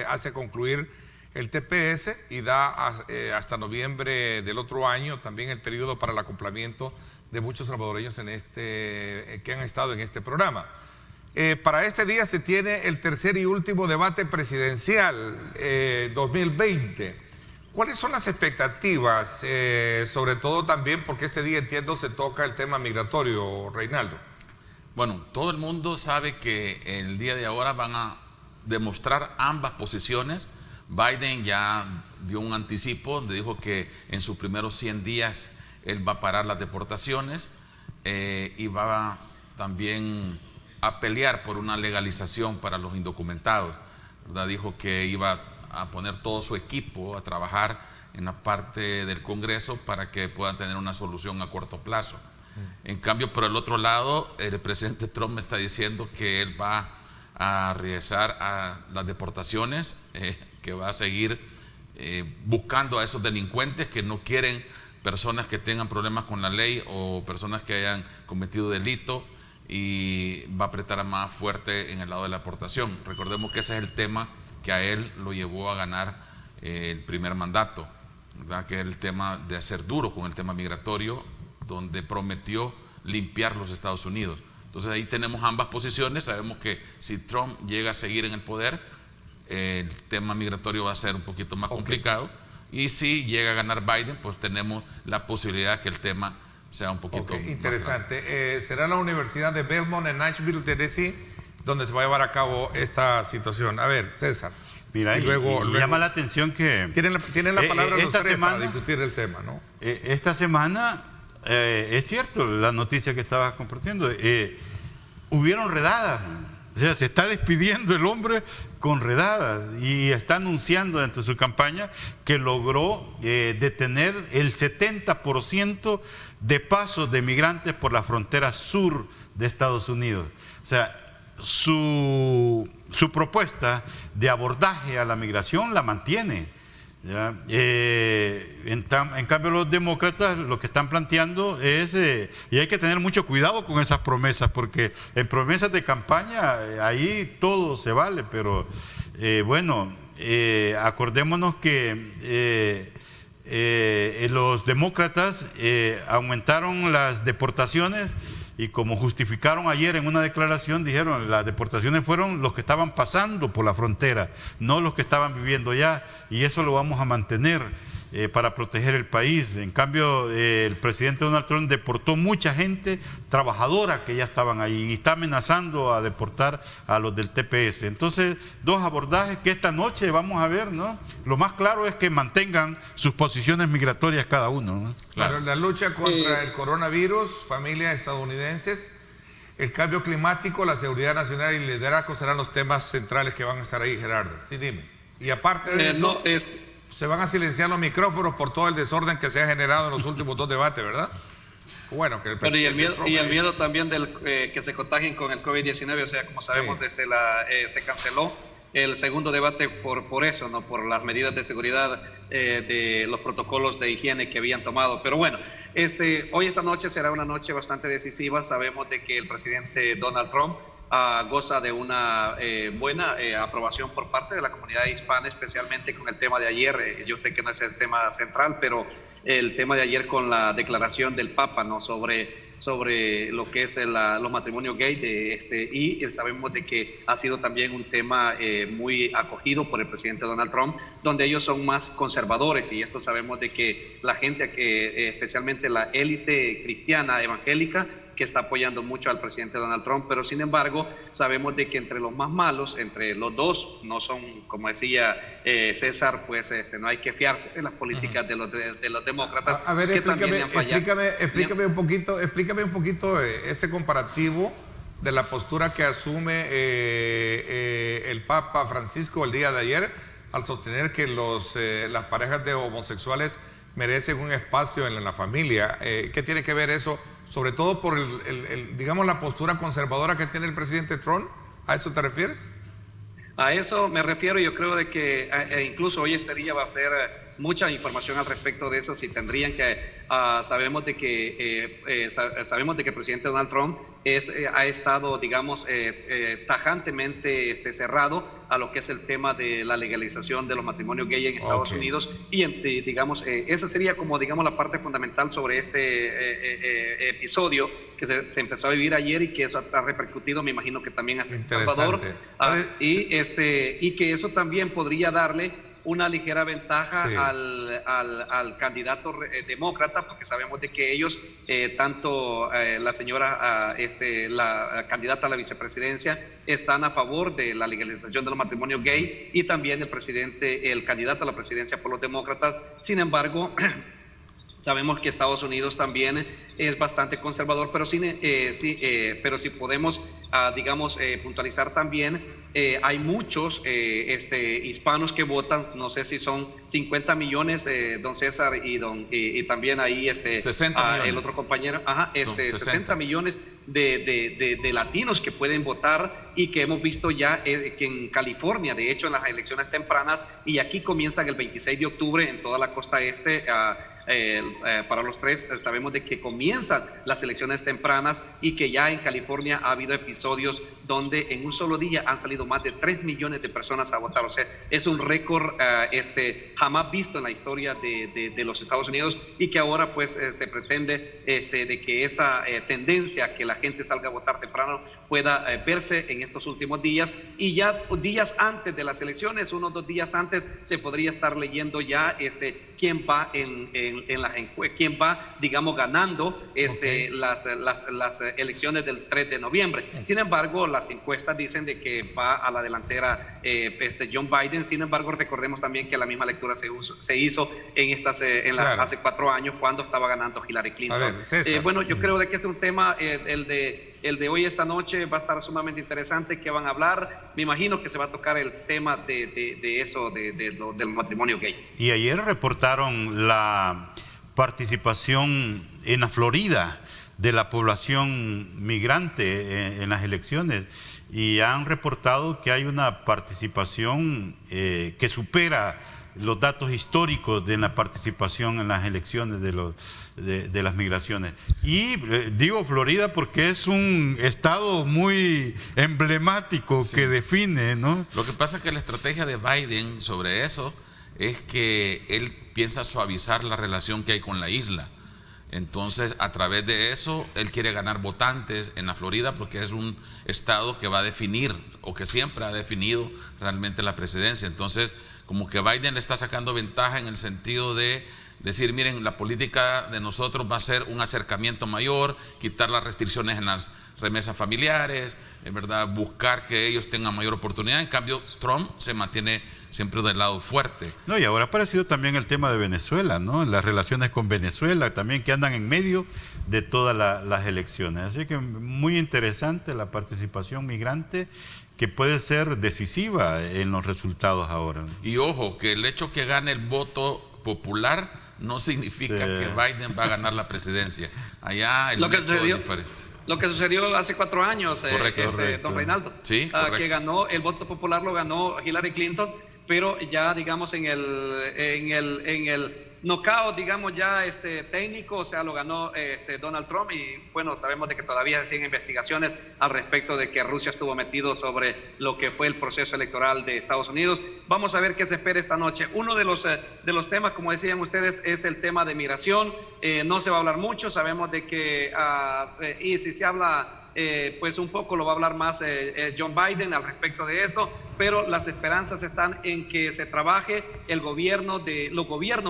hace concluir el TPS y da hasta noviembre del otro año también el periodo para el acoplamiento de muchos salvadoreños que han estado en este programa. Para este día se tiene el tercer y último debate presidencial 2020. ¿Cuáles son las expectativas? Sobre todo también porque este día, entiendo, se toca el tema migratorio, Reinaldo. Bueno, todo el mundo sabe que el día de ahora van a demostrar ambas posiciones. Biden ya dio un anticipo, dijo que en sus primeros 100 días él va a parar las deportaciones y va también a pelear por una legalización para los indocumentados, ¿verdad? Dijo que iba a poner todo su equipo a trabajar en la parte del Congreso para que puedan tener una solución a corto plazo. En cambio, por el otro lado, el presidente Trump está diciendo que él va a regresar a las deportaciones, que va a seguir buscando a esos delincuentes que no quieren personas que tengan problemas con la ley o personas que hayan cometido delito, y va a apretar más fuerte en el lado de la deportación. Recordemos que ese es el tema que a él lo llevó a ganar el primer mandato, ¿verdad? Que es el tema de ser duro con el tema migratorio, donde prometió limpiar los Estados Unidos. Entonces ahí tenemos ambas posiciones. Sabemos que si Trump llega a seguir en el poder, el tema migratorio va a ser un poquito más complicado, y si llega a ganar Biden, pues tenemos la posibilidad que el tema sea un poquito más interesante. Será la Universidad de Belmont en Nashville, Tennessee, donde se va a llevar a cabo esta situación. A ver, César. Mira, y luego llama la atención que tienen la palabra los tres semana, para discutir el tema, ¿no? Esta semana, es cierto, la noticia que estabas compartiendo, hubieron redadas. O sea, se está despidiendo el hombre con redadas y está anunciando dentro de su campaña que logró detener el 70% de pasos de migrantes por la frontera sur de Estados Unidos. O sea, su propuesta de abordaje a la migración la mantiene, ¿ya? En cambio, los demócratas lo que están planteando es, y hay que tener mucho cuidado con esas promesas, porque en promesas de campaña ahí todo se vale, pero acordémonos que los demócratas aumentaron las deportaciones, y como justificaron ayer en una declaración, dijeron las deportaciones fueron los que estaban pasando por la frontera, no los que estaban viviendo allá, y eso lo vamos a mantener para proteger el país. En cambio, el presidente Donald Trump deportó mucha gente trabajadora que ya estaban ahí y está amenazando a deportar a los del TPS. Entonces, dos abordajes que esta noche vamos a ver, ¿no? Lo más claro es que mantengan sus posiciones migratorias cada uno, ¿no? Claro, la lucha contra el coronavirus, familias estadounidenses, el cambio climático, la seguridad nacional y el liderazgo serán los temas centrales que van a estar ahí, Gerardo. Sí, dime. Y aparte de eso, se van a silenciar los micrófonos por todo el desorden que se ha generado en los últimos dos debates, ¿verdad? Bueno, que y el miedo también que se contagien con el COVID-19, o sea, como sabemos, sí, se canceló el segundo debate por eso, ¿no? Por las medidas de seguridad, de los protocolos de higiene que habían tomado. Pero bueno, hoy esta noche será una noche bastante decisiva. Sabemos de que el presidente Donald Trump goza de una buena aprobación por parte de la comunidad hispana, especialmente con el tema de ayer. Yo sé que no es el tema central, pero el tema de ayer con la declaración del Papa, ¿no? sobre lo que es los matrimonios gay, y sabemos de que ha sido también un tema muy acogido por el presidente Donald Trump, donde ellos son más conservadores, y esto sabemos de que la gente, especialmente la élite cristiana evangélica, que está apoyando mucho al presidente Donald Trump, pero sin embargo sabemos de que entre los más malos, entre los dos, no son, como decía César, pues no hay que fiarse de las políticas de los demócratas. A ver, explícame un poquito ese comparativo de la postura que asume el Papa Francisco el día de ayer al sostener que las parejas de homosexuales merecen un espacio en la familia. ¿Qué tiene que ver eso? Sobre todo por digamos, la postura conservadora que tiene el presidente Trump. ¿A eso te refieres? A eso me refiero. Yo creo de que incluso hoy día va a ser mucha información al respecto de eso. Si tendrían que, sabemos de que el presidente Donald Trump ha estado, digamos, tajantemente cerrado a lo que es el tema de la legalización de los matrimonios gay en Estados Unidos, y digamos, esa sería como, digamos, la parte fundamental sobre este episodio que se empezó a vivir ayer, y que eso ha repercutido, me imagino que también hasta en Salvador, y que eso también podría darle una ligera ventaja al candidato demócrata, porque sabemos de que ellos, tanto la señora, la candidata a la vicepresidencia, están a favor de la legalización de los matrimonios gay, y también el candidato a la presidencia por los demócratas. Sin embargo, sabemos que Estados Unidos también es bastante conservador, pero si podemos, digamos, puntualizar también, hay muchos hispanos que votan, no sé si son 50 millones, don César, y también ahí 60 millones. El otro compañero, 60 millones de latinos que pueden votar, y que hemos visto ya que en California, de hecho, en las elecciones tempranas, y aquí comienzan el 26 de octubre en toda la costa este, para los tres, sabemos de que comienzan las elecciones tempranas, y que ya en California ha habido episodios donde en un solo día han salido más de 3 millones de personas a votar. O sea, es un récord jamás visto en la historia de los Estados Unidos, y que ahora pues se pretende de que esa tendencia que la gente salga a votar temprano pueda verse en estos últimos días, y ya días antes de las elecciones, unos 2 días antes, se podría estar leyendo ya quién va quién va, digamos, ganando las elecciones del 3 de noviembre. Sin embargo, las encuestas dicen de que va a la delantera John Biden. Sin embargo, recordemos también que la misma lectura se hizo hace 4 años, cuando estaba ganando Hillary Clinton. A ver, César. Bueno, yo creo de que es un tema, el de hoy, esta noche, va a estar sumamente interesante. ¿Qué van a hablar? Me imagino que se va a tocar el tema de eso, del matrimonio gay. Y ayer reportaron la participación en la Florida de la población migrante en las elecciones, y han reportado que hay una participación que supera los datos históricos de la participación en las elecciones de las migraciones. Y digo Florida porque es un estado muy emblemático, sí, que define, ¿no? Lo que pasa es que la estrategia de Biden sobre eso es que él piensa suavizar la relación que hay con la isla. Entonces, a través de eso, él quiere ganar votantes en la Florida, porque es un estado que va a definir, o que siempre ha definido realmente la presidencia. Entonces, como que Biden le está sacando ventaja en el sentido de decir, miren, la política de nosotros va a ser un acercamiento mayor, quitar las restricciones en las remesas familiares, en verdad, buscar que ellos tengan mayor oportunidad. En cambio, Trump se mantiene siempre del lado fuerte. No, y ahora ha aparecido también el tema de Venezuela, ¿no? Las relaciones con Venezuela también, que andan en medio de todas las elecciones. Así que muy interesante la participación migrante, que puede ser decisiva en los resultados ahora. Y ojo, que el hecho que gane el voto popular no significa que Biden va a ganar la presidencia. Allá el método es diferente. Lo que sucedió hace 4 años, correcto. Don Reinaldo, sí, que ganó el voto popular, lo ganó Hillary Clinton, pero ya, digamos, en el knockout, digamos, ya técnico, o sea, lo ganó Donald Trump. Y bueno, sabemos de que todavía se siguen investigaciones al respecto de que Rusia estuvo metido sobre lo que fue el proceso electoral de Estados Unidos. Vamos a ver qué se espera esta noche. Uno de los temas, como decían ustedes, es el tema de migración. No se va a hablar mucho, sabemos de que y si se habla, pues un poco lo va a hablar más John Biden al respecto de esto, pero las esperanzas están en que se trabaje los gobiernos,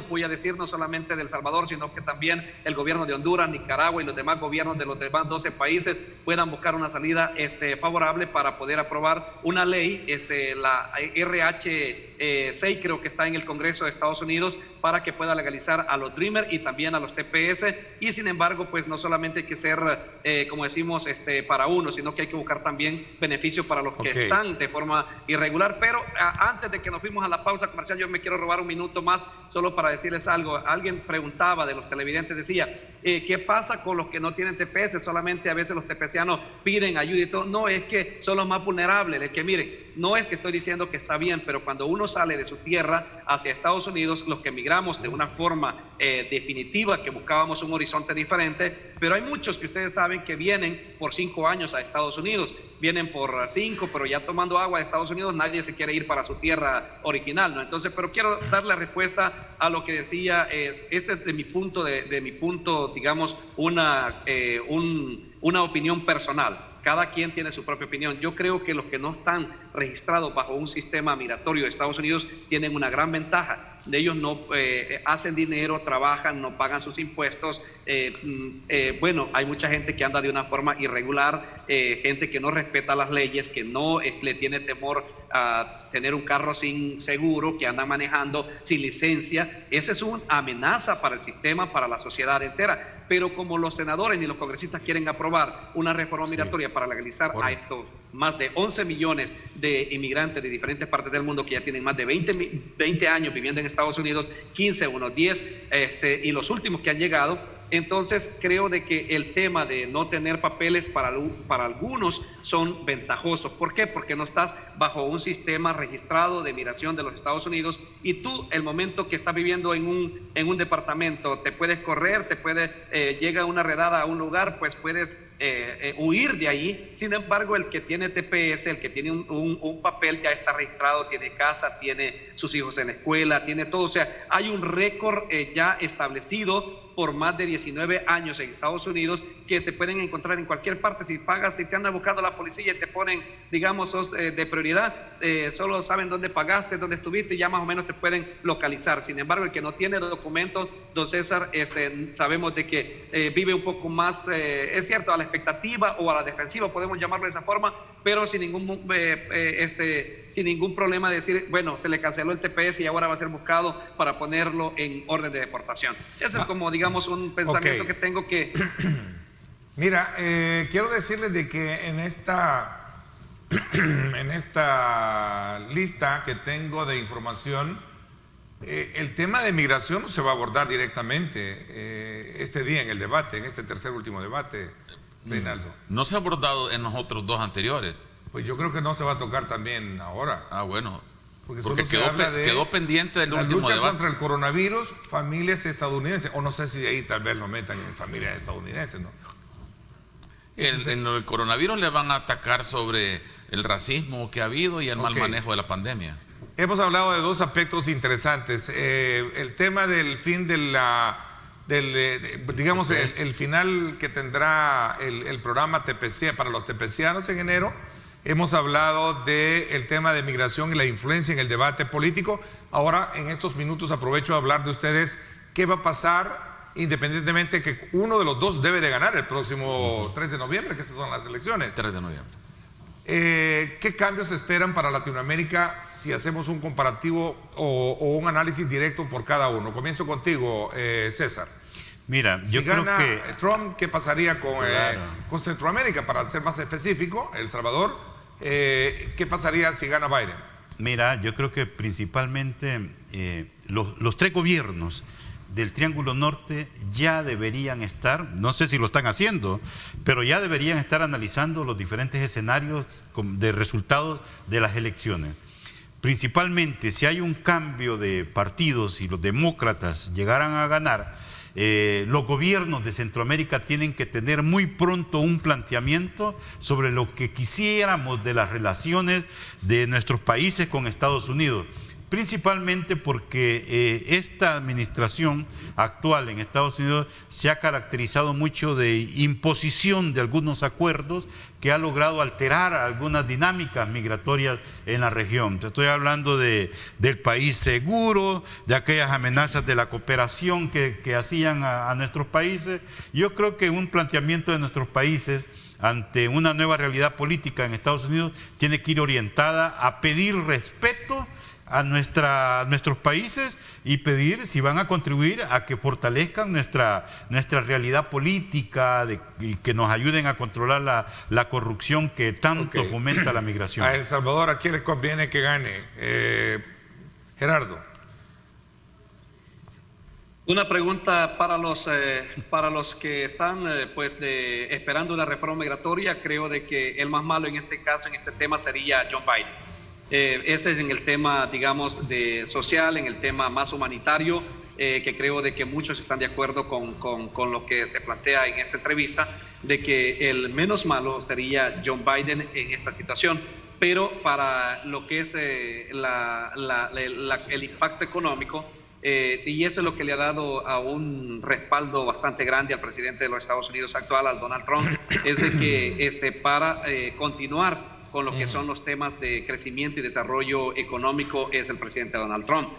voy a decir, no solamente de El Salvador, sino que también el gobierno de Honduras, Nicaragua y los demás gobiernos de los demás 12 países puedan buscar una salida favorable para poder aprobar una ley, la RH6, creo que está en el Congreso de Estados Unidos, para que pueda legalizar a los Dreamers y también a los TPS. Y sin embargo, pues no solamente hay que ser, como decimos, para uno, sino que hay que buscar también beneficios para los que están de forma irregular. Pero antes de que nos fuimos a la pausa comercial, yo me quiero robar un minuto más solo para decirles algo. Alguien preguntaba de los televidentes, decía, ¿Qué pasa con los que no tienen TPS? Solamente a veces los tepecianos piden ayuda y todo. No, es que son los más vulnerables. Es que miren, no es que estoy diciendo que está bien, pero cuando uno sale de su tierra hacia Estados Unidos, los que emigramos de una forma definitiva, que buscábamos un horizonte diferente, pero hay muchos que ustedes saben que vienen por 5 años a Estados Unidos, vienen por 5, pero ya tomando agua de Estados Unidos, nadie se quiere ir para su tierra original, ¿no? Entonces, pero quiero darle respuesta a lo que decía, este es de mi punto, digamos, una opinión personal. Cada quien tiene su propia opinión. Yo creo que los que no están registrados bajo un sistema migratorio de Estados Unidos tienen una gran ventaja. Ellos no hacen dinero, trabajan, no pagan sus impuestos. Bueno, hay mucha gente que anda de una forma irregular, gente que no respeta las leyes, que no le tiene temor a tener un carro sin seguro, que anda manejando sin licencia. Esa es una amenaza para el sistema, para la sociedad entera. Pero como los senadores ni los congresistas quieren aprobar una reforma migratoria para legalizar a estos más de 11 millones de inmigrantes de diferentes partes del mundo que ya tienen más de 20 años viviendo en Estados Unidos, 15, unos 10, y los últimos que han llegado, entonces creo de que el tema de no tener papeles para algunos son ventajosos. ¿Por qué? Porque no estás bajo un sistema registrado de migración de los Estados Unidos, y tú, el momento que estás viviendo en un departamento, te puedes correr, llega una redada a un lugar, pues puedes huir de ahí. Sin embargo, el que tiene TPS, el que tiene un papel, ya está registrado, tiene casa, tiene sus hijos en la escuela, tiene todo. O sea, hay un récord ya establecido por más de 19 años en Estados Unidos, que te pueden encontrar en cualquier parte. Si pagas, si te anda buscando la policía y te ponen, digamos, sos de prioridad, solo saben dónde pagaste, dónde estuviste, y ya más o menos te pueden localizar. Sin embargo, el que no tiene documentos, don César, sabemos de que vive un poco más, es cierto, a la expectativa o a la defensiva, podemos llamarlo de esa forma, pero sin ningún problema de decir, bueno, se le canceló el TPS y ahora va a ser buscado para ponerlo en orden de deportación. Ese es como, digamos, un pensamiento que tengo que... Mira, quiero decirles de que en esta lista que tengo de información, el tema de migración no se va a abordar directamente este día en el debate, en este tercer último debate, Reinaldo. No se ha abordado en los otros dos anteriores. Pues yo creo que no se va a tocar también ahora. Ah, bueno. Porque quedó pendiente del último debate. La lucha contra el coronavirus, familias estadounidenses, o no sé si ahí tal vez lo metan en familias estadounidenses, ¿no? En el coronavirus le van a atacar sobre el racismo que ha habido y el mal manejo de la pandemia. Hemos hablado de dos aspectos interesantes. El tema del fin de digamos, el final que tendrá el programa TPC para los tepecianos en enero. Hemos hablado del tema de migración y la influencia en el debate político. Ahora, en estos minutos, aprovecho a hablar de ustedes qué va a pasar, independientemente que uno de los dos debe de ganar el próximo 3 de noviembre, que esas son las elecciones. 3 de noviembre. ¿Qué cambios se esperan para Latinoamérica si hacemos un comparativo o un análisis directo por cada uno? Comienzo contigo, César. Mira, yo si creo gana que Trump, ¿qué pasaría con Centroamérica? Para ser más específico, El Salvador. ¿Qué pasaría si gana Biden? Mira, yo creo que principalmente los tres gobiernos del Triángulo Norte ya deberían estar, no sé si lo están haciendo, pero ya deberían estar analizando los diferentes escenarios de resultados de las elecciones. Principalmente, si hay un cambio de partidos y los demócratas llegaran a ganar, los gobiernos de Centroamérica tienen que tener muy pronto un planteamiento sobre lo que quisiéramos de las relaciones de nuestros países con Estados Unidos, principalmente porque esta administración actual en Estados Unidos se ha caracterizado mucho de imposición de algunos acuerdos que ha logrado alterar algunas dinámicas migratorias en la región. Te estoy hablando del país seguro, de aquellas amenazas de la cooperación que hacían a nuestros países. Yo creo que un planteamiento de nuestros países ante una nueva realidad política en Estados Unidos tiene que ir orientada a pedir respeto a nuestros países y pedir si van a contribuir a que fortalezcan nuestra realidad política y que nos ayuden a controlar la corrupción que tanto fomenta la migración. A El Salvador, ¿a quién le conviene que gane? Gerardo. Una pregunta para los que están esperando una reforma migratoria. Creo de que el más malo en este caso, en este tema, sería John Biden. Ese es en el tema, digamos, de social, en el tema más humanitario, que creo de que muchos están de acuerdo con lo que se plantea en esta entrevista, de que el menos malo sería John Biden en esta situación. Pero para lo que es el impacto económico, y eso es lo que le ha dado a un respaldo bastante grande al presidente de los Estados Unidos actual, al Donald Trump, es de que para continuar con lo que son los temas de crecimiento y desarrollo económico es el presidente Donald Trump.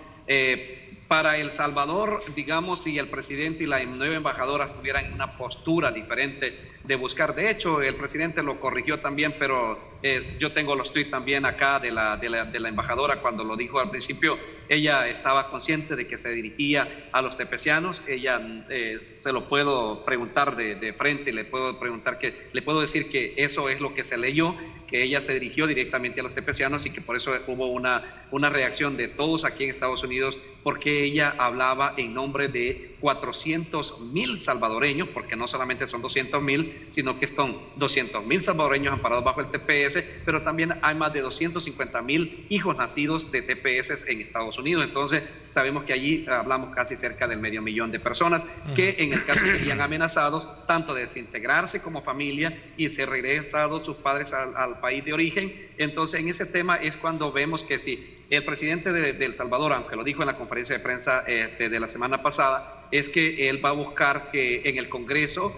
Para El Salvador, digamos, si el presidente y la nueva embajadora estuvieran en una postura diferente de buscar, de hecho, el presidente lo corrigió también, pero yo tengo los tweets también acá de la embajadora cuando lo dijo al principio. Ella estaba consciente de que se dirigía a los tepecianos. Ella se lo puedo preguntar de frente, le puedo decir que eso es lo que se leyó, que ella se dirigió directamente a los tepecianos y que por eso hubo una reacción de todos aquí en Estados Unidos, porque ella hablaba en nombre de 400,000 salvadoreños, porque no solamente son 200,000, sino que son 200,000 salvadoreños amparados bajo el TPS, pero también hay más de 250,000 hijos nacidos de TPS en Estados Unidos. Entonces sabemos que allí hablamos casi cerca del 500,000 de personas que en el caso serían amenazados tanto de desintegrarse como familia y ser regresados sus padres al país de origen. Entonces en ese tema es cuando vemos que si el presidente de El Salvador, aunque lo dijo en la conferencia de prensa de la semana pasada, es que él va a buscar que en el Congreso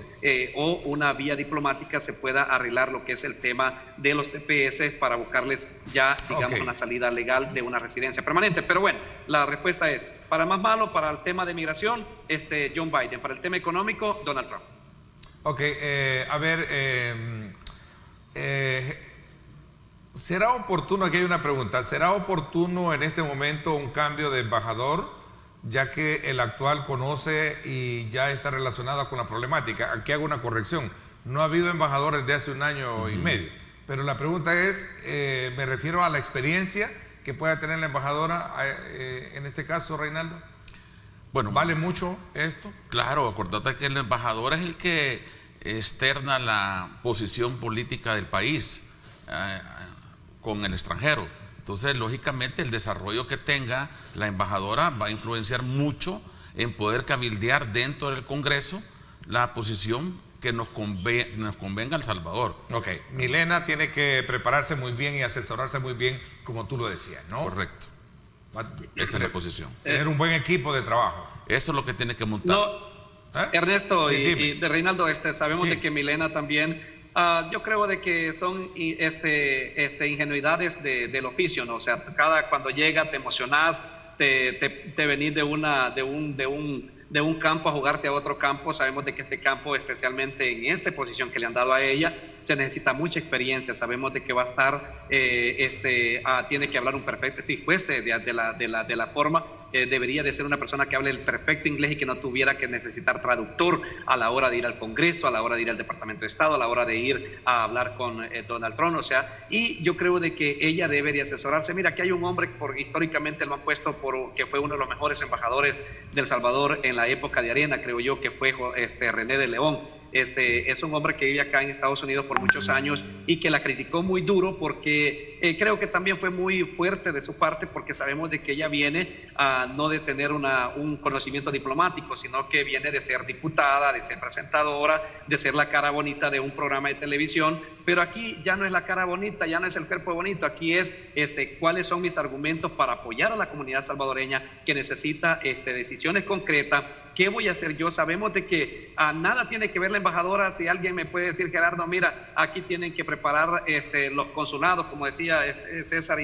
o una vía diplomática se pueda arreglar lo que es el tema de los TPS para buscarles ya, digamos, una salida legal de una residencia permanente. Pero bueno, la respuesta es, para más malo, para el tema de migración, John Biden; para el tema económico, Donald Trump. Ok, a ver, ¿será oportuno, aquí hay una pregunta, ¿será oportuno en este momento un cambio de embajador, ya que el actual conoce y ya está relacionado con la problemática? Aquí hago una corrección, no ha habido embajadores de hace 1 año y medio, pero la pregunta es, me refiero a la experiencia que pueda tener la embajadora, en este caso, Reinaldo. Bueno, ¿vale mucho esto? Claro, acordate que el embajador es el que externa la posición política del país con el extranjero. Entonces, lógicamente, el desarrollo que tenga la embajadora va a influenciar mucho en poder cabildear dentro del Congreso la posición que nos convenga a El Salvador. Ok, Milena tiene que prepararse muy bien y asesorarse muy bien, como tú lo decías, ¿no? Correcto. Esa es la posición. Tener un buen equipo de trabajo. Eso es lo que tiene que montar. Ernesto Sí, y de Reinaldo, sabemos Sí. de que Milena también, yo creo de que son ingenuidades del oficio, ¿no? O sea, cuando llega te emocionás, te venís de un campo a jugarte a otro campo. Sabemos de que este campo, especialmente en esta posición que le han dado a ella, se necesita mucha experiencia. Sabemos de que va a estar, tiene que hablar un perfecto, si fuese de la forma, debería de ser una persona que hable el perfecto inglés y que no tuviera que necesitar traductor a la hora de ir al Congreso, a la hora de ir al Departamento de Estado, a la hora de ir a hablar con Donald Trump. O sea, y yo creo de que ella debe de asesorarse. Mira, aquí hay un hombre, históricamente lo han puesto que fue uno de los mejores embajadores de El Salvador en la época de Arena, creo yo, que fue René de León. Es un hombre que vive acá en Estados Unidos por muchos años y que la criticó muy duro porque creo que también fue muy fuerte de su parte, porque sabemos de que ella viene no de tener un conocimiento diplomático, sino que viene de ser diputada, de ser presentadora, de ser la cara bonita de un programa de televisión. Pero aquí ya no es la cara bonita, ya no es el cuerpo bonito, aquí es cuáles son mis argumentos para apoyar a la comunidad salvadoreña que necesita decisiones concretas. ¿Qué voy a hacer yo? Sabemos de que nada tiene que ver la embajadora. Si alguien me puede decir, Gerardo, mira, aquí tienen que preparar los consulados, como decía César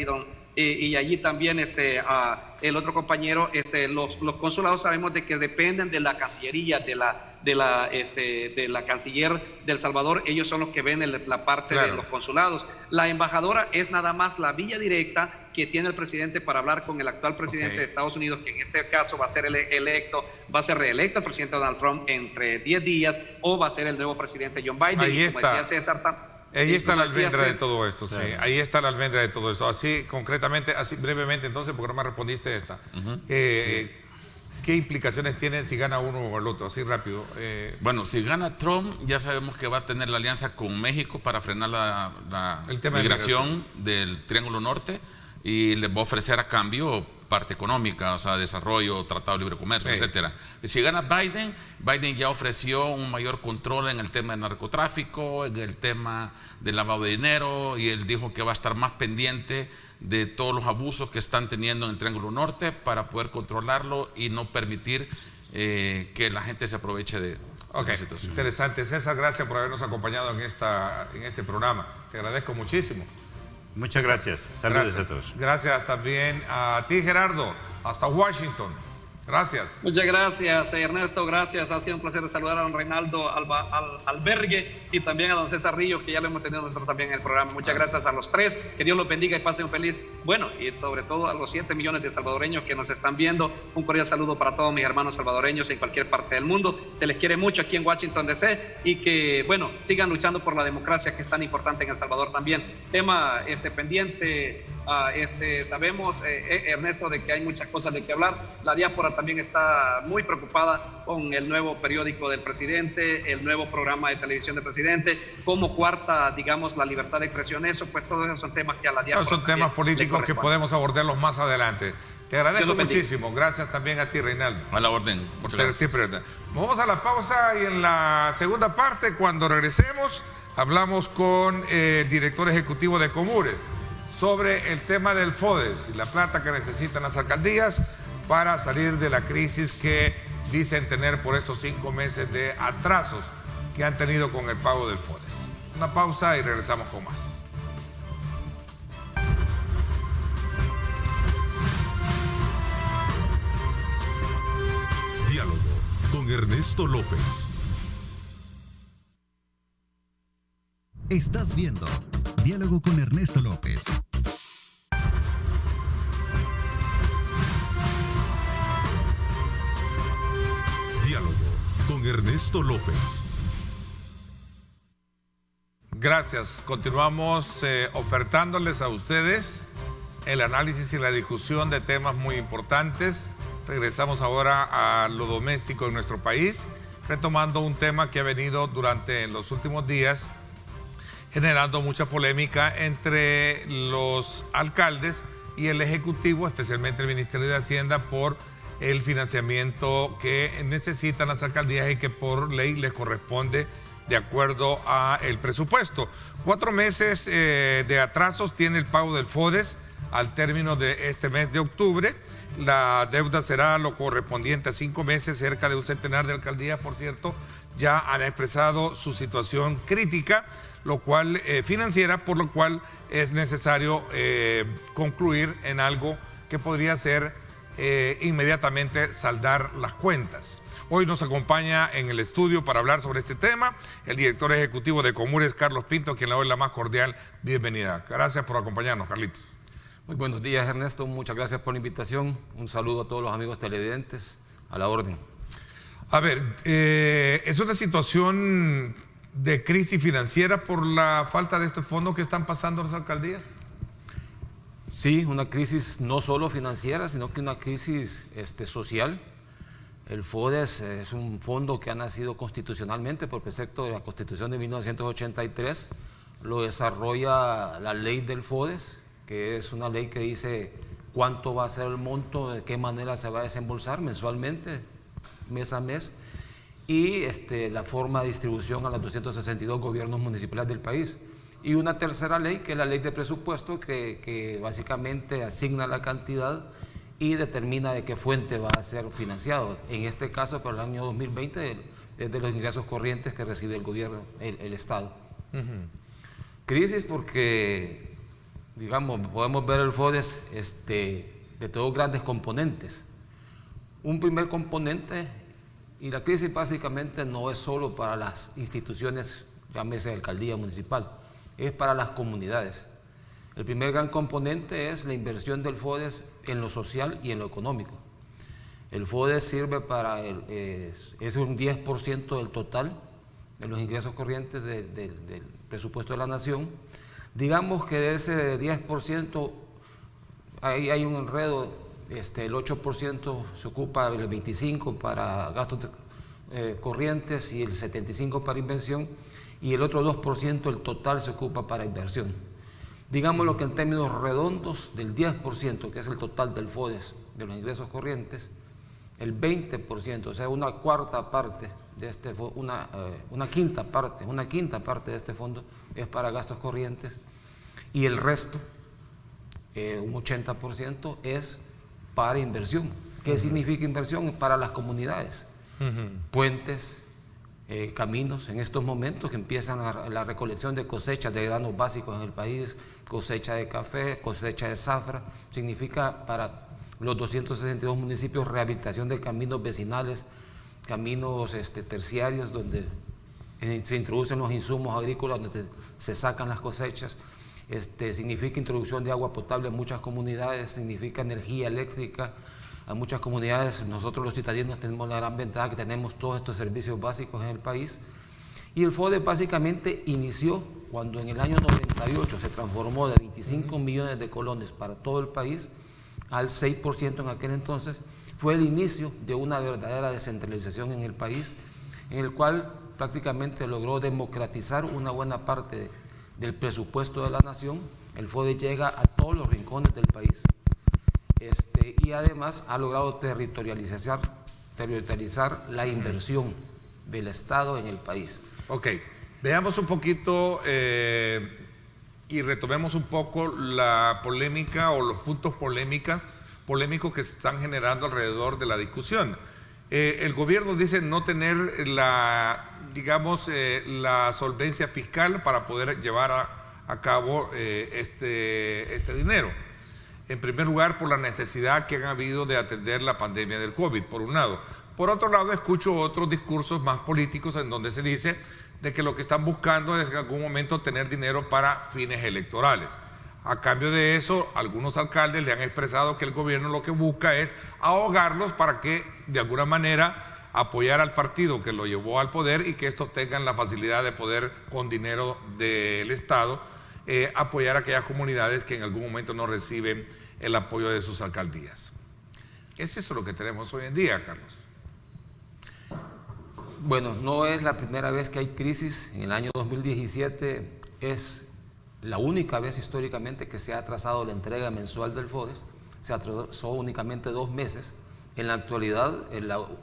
y allí también el otro compañero, los consulados sabemos de que dependen de la Cancillería, de la Canciller de El Salvador. Ellos son los que ven la parte de los consulados. La embajadora es nada más la vía directa que tiene el presidente para hablar con el actual presidente de Estados Unidos, que en este caso va a ser reelecto el presidente Donald Trump entre 10 días, o va a ser el nuevo presidente John Biden. Ahí y como decía César, ahí está la almendra de todo esto, sí. Ahí está la almendra de todo esto. Así, concretamente, así brevemente, entonces, porque no me respondiste esta. ¿Qué implicaciones tiene si gana uno o el otro? Así rápido. Bueno, si gana Trump, ya sabemos que va a tener la alianza con México para frenar la El tema de migración del Triángulo Norte y les va a ofrecer a cambio parte económica, o sea, desarrollo, tratado de libre comercio, etcétera. Y si gana Biden, Biden ya ofreció un mayor control en el tema del narcotráfico, en el tema del lavado de dinero, y él dijo que va a estar más pendiente de todos los abusos que están teniendo en el Triángulo Norte para poder controlarlo y no permitir que la gente se aproveche de la situación. Interesante. César, gracias por habernos acompañado en este programa. Te agradezco muchísimo. Muchas gracias. Saludos a todos. Gracias también a ti, Gerardo, hasta Washington. Gracias. Muchas gracias, Ernesto, gracias. Ha sido un placer saludar a don Reinaldo Albergue y también a don César Rillo, que ya lo hemos tenido nosotros también en el programa. Muchas gracias a los tres, que Dios los bendiga y pasen un feliz, bueno, y sobre todo a los 7 millones de salvadoreños que nos están viendo. Un cordial saludo para todos mis hermanos salvadoreños en cualquier parte del mundo. Se les quiere mucho aquí en Washington DC y que, bueno, sigan luchando por la democracia, que es tan importante en El Salvador también. Tema pendiente. Sabemos, Ernesto, de que hay muchas cosas de que hablar. La diáspora también está muy preocupada con el nuevo periódico del presidente, el nuevo programa de televisión del presidente, cómo cuarta, digamos, la libertad de expresión. Eso, pues todos esos son temas que a la diáspora son temas políticos que podemos abordarlos más adelante. Te agradezco muchísimo. Gracias también a ti, Reinaldo. A la orden. Por siempre. Vamos a la pausa y en la segunda parte, cuando regresemos, hablamos con el director ejecutivo de Comures sobre el tema del FODES y la plata que necesitan las alcaldías para salir de la crisis que dicen tener por estos 5 meses de atrasos que han tenido con el pago del FODES. Una pausa y regresamos con más. Diálogo con Ernesto López. Estás viendo Diálogo con Ernesto López. Diálogo con Ernesto López. Gracias. Continuamos ofertándoles a ustedes el análisis y la discusión de temas muy importantes. Regresamos ahora a lo doméstico en nuestro país, retomando un tema que ha venido durante los últimos días generando mucha polémica entre los alcaldes y el Ejecutivo, especialmente el Ministerio de Hacienda, por el financiamiento que necesitan las alcaldías y que por ley les corresponde de acuerdo al presupuesto. 4 meses de atrasos tiene el pago del FODES al término de este mes de octubre. La deuda será lo correspondiente a 5 meses. Cerca de un centenar de alcaldías, por cierto, ya han expresado su situación crítica, lo cual financiera, por lo cual es necesario concluir en algo que podría ser inmediatamente saldar las cuentas. Hoy nos acompaña en el estudio para hablar sobre este tema el director ejecutivo de Comures, Carlos Pinto, a quien le doy la más cordial bienvenida. Gracias por acompañarnos, Carlitos. Muy buenos días, Ernesto. Muchas gracias por la invitación. Un saludo a todos los amigos televidentes. A la orden. A ver, es una situación de crisis financiera por la falta de estos fondos que están pasando las alcaldías. Sí, una crisis no solo financiera, sino que una crisis social. El FODES es un fondo que ha nacido constitucionalmente por precepto de la Constitución de 1983. Lo desarrolla la ley del FODES, que es una ley que dice cuánto va a ser el monto, de qué manera se va a desembolsar mensualmente, mes a mes, y la forma de distribución a los 262 gobiernos municipales del país. Y una tercera ley, que es la ley de presupuesto, que básicamente asigna la cantidad y determina de qué fuente va a ser financiado. En este caso, para el año 2020, es de los ingresos corrientes que recibe el gobierno, el Estado. Crisis porque, digamos, podemos ver el FODES de todos grandes componentes. Un primer componente, y la crisis básicamente no es solo para las instituciones, llámese alcaldía municipal, es para las comunidades. El primer gran componente es la inversión del FODES en lo social y en lo económico. El FODES sirve para, es un 10% del total de los ingresos corrientes del presupuesto de la nación. Digamos que de ese 10% hay un enredo el 8% se ocupa, el 25% para gastos corrientes y el 75% para inversión, y el otro 2% el total se ocupa para inversión. Digámoslo que en términos redondos, del 10%, que es el total del FODES, de los ingresos corrientes, el 20%, o sea, una cuarta parte de una quinta parte de este fondo es para gastos corrientes, y el resto, un 80%, es para inversión. ¿Qué significa inversión? Para las comunidades. Puentes, caminos. En estos momentos que empiezan la recolección de cosechas de granos básicos en el país, cosecha de café, cosecha de zafra, significa para los 262 municipios rehabilitación de caminos vecinales, caminos terciarios donde se introducen los insumos agrícolas, donde se sacan las cosechas. Significa introducción de agua potable en muchas comunidades, significa energía eléctrica a muchas comunidades. Nosotros los citadinos tenemos la gran ventaja que tenemos todos estos servicios básicos en el país. Y el FODES básicamente inició cuando en el año 98 se transformó de 25 millones de colones para todo el país al 6% en aquel entonces. Fue el inicio de una verdadera descentralización en el país, en el cual prácticamente logró democratizar una buena parte del presupuesto de la nación. El FODES llega a todos los rincones del país, y además ha logrado territorializar la inversión del Estado en el país. Ok, veamos un poquito y retomemos un poco la polémica o los puntos polémicos que se están generando alrededor de la discusión. El gobierno dice no tener la solvencia fiscal para poder llevar a cabo este dinero. En primer lugar, por la necesidad que han habido de atender la pandemia del COVID, por un lado. Por otro lado, escucho otros discursos más políticos en donde se dice de que lo que están buscando es en algún momento tener dinero para fines electorales. A cambio de eso, algunos alcaldes le han expresado que el gobierno lo que busca es ahogarlos para que de alguna manera apoyar al partido que lo llevó al poder y que estos tengan la facilidad de poder, con dinero del Estado, apoyar a aquellas comunidades que en algún momento no reciben el apoyo de sus alcaldías. ¿Es eso lo que tenemos hoy en día, Carlos? Bueno, no es la primera vez que hay crisis. En el año 2017 es la única vez históricamente que se ha atrasado la entrega mensual del FODES. Se atrasó únicamente 2 meses. En la actualidad,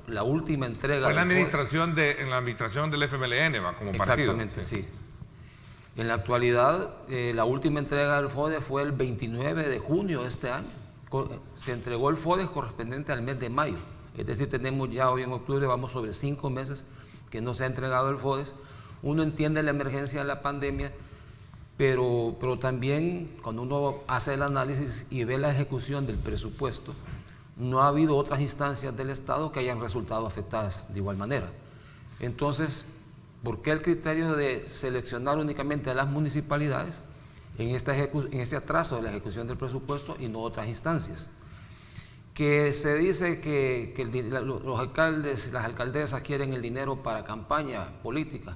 la última entrega fue en la administración del FMLN, como partido. Exactamente, sí. En la actualidad, la última entrega del FODES fue el 29 de junio de este año. Se entregó el FODES correspondiente al mes de mayo. Es decir, tenemos ya hoy en octubre, vamos sobre 5 meses que no se ha entregado el FODES. Uno entiende la emergencia de la pandemia, pero también cuando uno hace el análisis y ve la ejecución del presupuesto, no ha habido otras instancias del Estado que hayan resultado afectadas de igual manera. Entonces, ¿por qué el criterio de seleccionar únicamente a las municipalidades en ese atraso de la ejecución del presupuesto y no otras instancias? Que se dice que los alcaldes y las alcaldesas quieren el dinero para campaña política.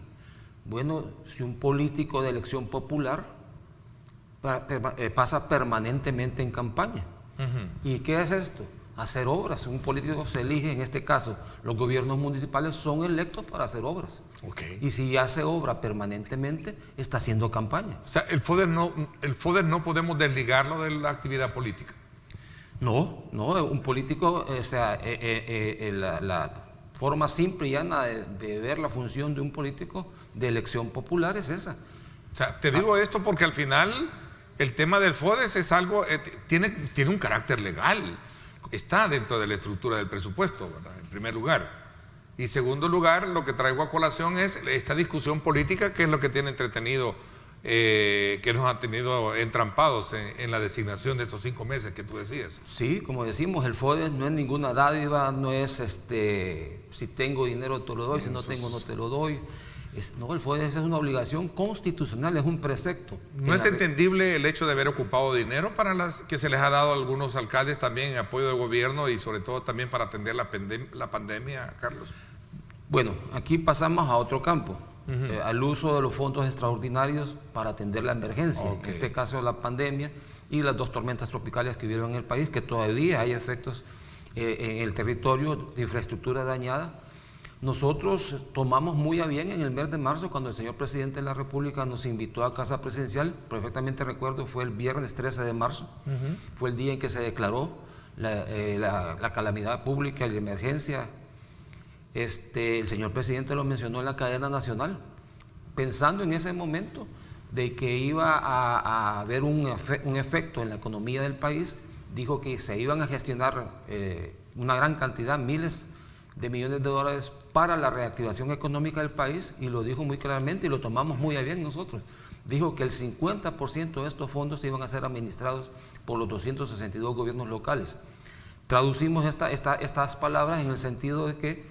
Bueno, si un político de elección popular pasa permanentemente en campaña. ¿Y qué es esto? Hacer obras. Un político se elige, en este caso, los gobiernos municipales son electos para hacer obras. Okay. Y si hace obra permanentemente, está haciendo campaña. O sea, el FODES no podemos desligarlo de la actividad política. No, un político, la forma simple y llana de ver la función de un político de elección popular es esa. O sea, te digo esto porque al final el tema del FODES es algo, tiene un carácter legal, está dentro de la estructura del presupuesto, ¿verdad? En primer lugar. Y segundo lugar, lo que traigo a colación es esta discusión política, que es lo que tiene entretenido, que nos ha tenido entrampados en la designación de estos 5 meses que tú decías. Sí, como decimos, el FODES no es ninguna dádiva, no es si tengo dinero te lo doy, si no tengo no te lo doy. No, el FODES es una obligación constitucional, es un precepto. ¿No es entendible el hecho de haber ocupado dinero para las que se les ha dado a algunos alcaldes también en apoyo de gobierno y sobre todo también para atender la pandemia, Carlos? Bueno, aquí pasamos a otro campo. Al uso de los fondos extraordinarios para atender la emergencia, en este caso la pandemia, y las 2 tormentas tropicales que hubieron en el país, que todavía hay efectos en el territorio de infraestructura dañada. Nosotros tomamos muy a bien en el mes de marzo, cuando el señor presidente de la República nos invitó a Casa Presidencial. Perfectamente recuerdo, fue el viernes 13 de marzo, fue el día en que se declaró la calamidad pública y la emergencia. El señor presidente lo mencionó en la cadena nacional, pensando en ese momento de que iba a haber un efecto en la economía del país. Dijo que se iban a gestionar una gran cantidad, miles de millones de dólares para la reactivación económica del país, y lo dijo muy claramente y lo tomamos muy a bien nosotros. Dijo que el 50% de estos fondos iban a ser administrados por los 262 gobiernos locales. Traducimos estas palabras en el sentido de que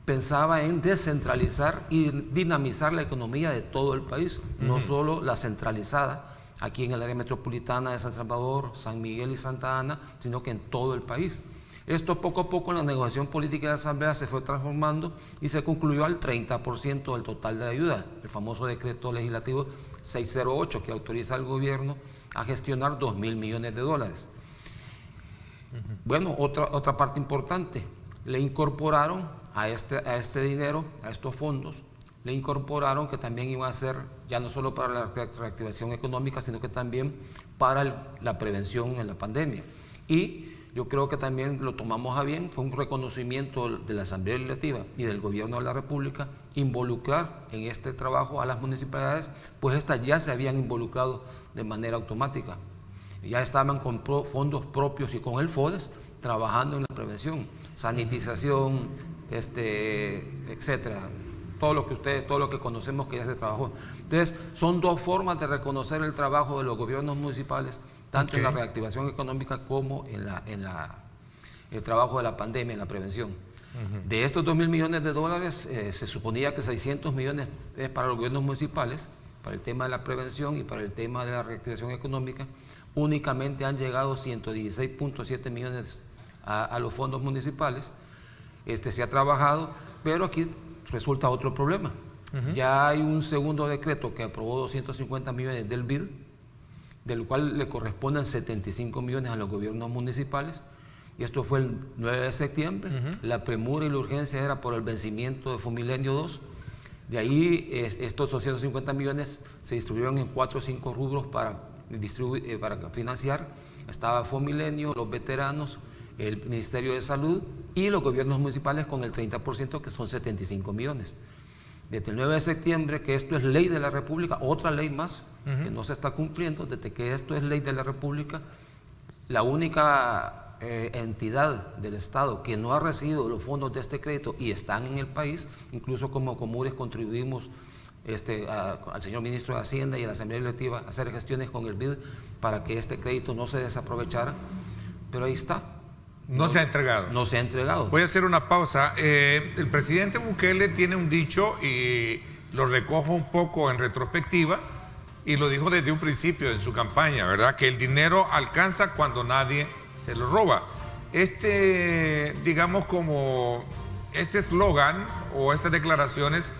pensaba en descentralizar y dinamizar la economía de todo el país, no solo la centralizada aquí en el área metropolitana de San Salvador, San Miguel y Santa Ana, sino que en todo el país. Esto poco a poco en la negociación política de la Asamblea se fue transformando y se concluyó al 30% del total de la ayuda, el famoso decreto legislativo 608, que autoriza al gobierno a gestionar 2.000 millones de dólares. Bueno, otra parte importante, le incorporaron a este dinero, a estos fondos, le incorporaron que también iba a ser ya no solo para la reactivación económica, sino que también para la prevención en la pandemia. Y yo creo que también lo tomamos a bien, fue un reconocimiento de la Asamblea Legislativa y del Gobierno de la República involucrar en este trabajo a las municipalidades, pues estas ya se habían involucrado de manera automática. Ya estaban con fondos propios y con el FODES trabajando en la prevención, sanitización, etcétera. Todo lo que conocemos que ya se trabajó. Entonces, son 2 formas de reconocer el trabajo de los gobiernos municipales, tanto en la reactivación económica como en el trabajo de la pandemia, en la prevención. De estos 2.000 millones de dólares, se suponía que 600 millones es para los gobiernos municipales, para el tema de la prevención y para el tema de la reactivación económica. Únicamente han llegado 116.7 millones a los fondos municipales. Se ha trabajado, pero aquí resulta otro problema. Ya hay un segundo decreto que aprobó 250 millones del BID, del cual le corresponden 75 millones a los gobiernos municipales, y esto fue el 9 de septiembre. La premura y la urgencia era por el vencimiento de Fomilenio 2. De ahí estos 250 millones se distribuyeron en 4 o 5 rubros para financiar. Estaba Fomilenio, los veteranos, el Ministerio de Salud y los gobiernos municipales con el 30%, que son 75 millones. Desde el 9 de septiembre, que esto es ley de la República, otra ley más que no se está cumpliendo, desde que esto es ley de la República, la única entidad del Estado que no ha recibido los fondos de este crédito y están en el país, incluso como Comures contribuimos al señor ministro de Hacienda y a la Asamblea Legislativa a hacer gestiones con el BID para que este crédito no se desaprovechara, pero ahí está. No se ha entregado. No se ha entregado. Voy a hacer una pausa. El presidente Bukele tiene un dicho y lo recojo un poco en retrospectiva, y lo dijo desde un principio en su campaña, ¿verdad? Que el dinero alcanza cuando nadie se lo roba. Digamos, como este eslogan o estas declaraciones,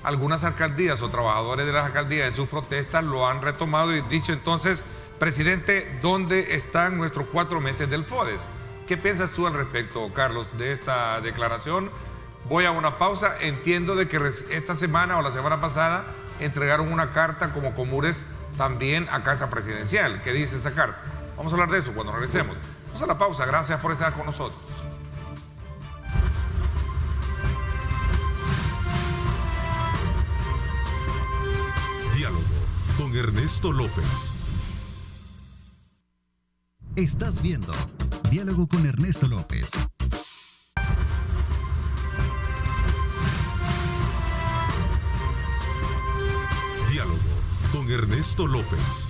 algunas alcaldías o trabajadores de las alcaldías en sus protestas lo han retomado y dicho. Entonces, presidente, ¿dónde están nuestros 4 meses del FODES? ¿Qué piensas tú al respecto, Carlos, de esta declaración? Voy a una pausa. Entiendo de que esta semana o la semana pasada entregaron una carta como Comures también a Casa Presidencial. ¿Qué dice esa carta? Vamos a hablar de eso cuando regresemos. Vamos a la pausa. Gracias por estar con nosotros. Diálogo con Ernesto López. Estás viendo Diálogo con Ernesto López. Diálogo con Ernesto López.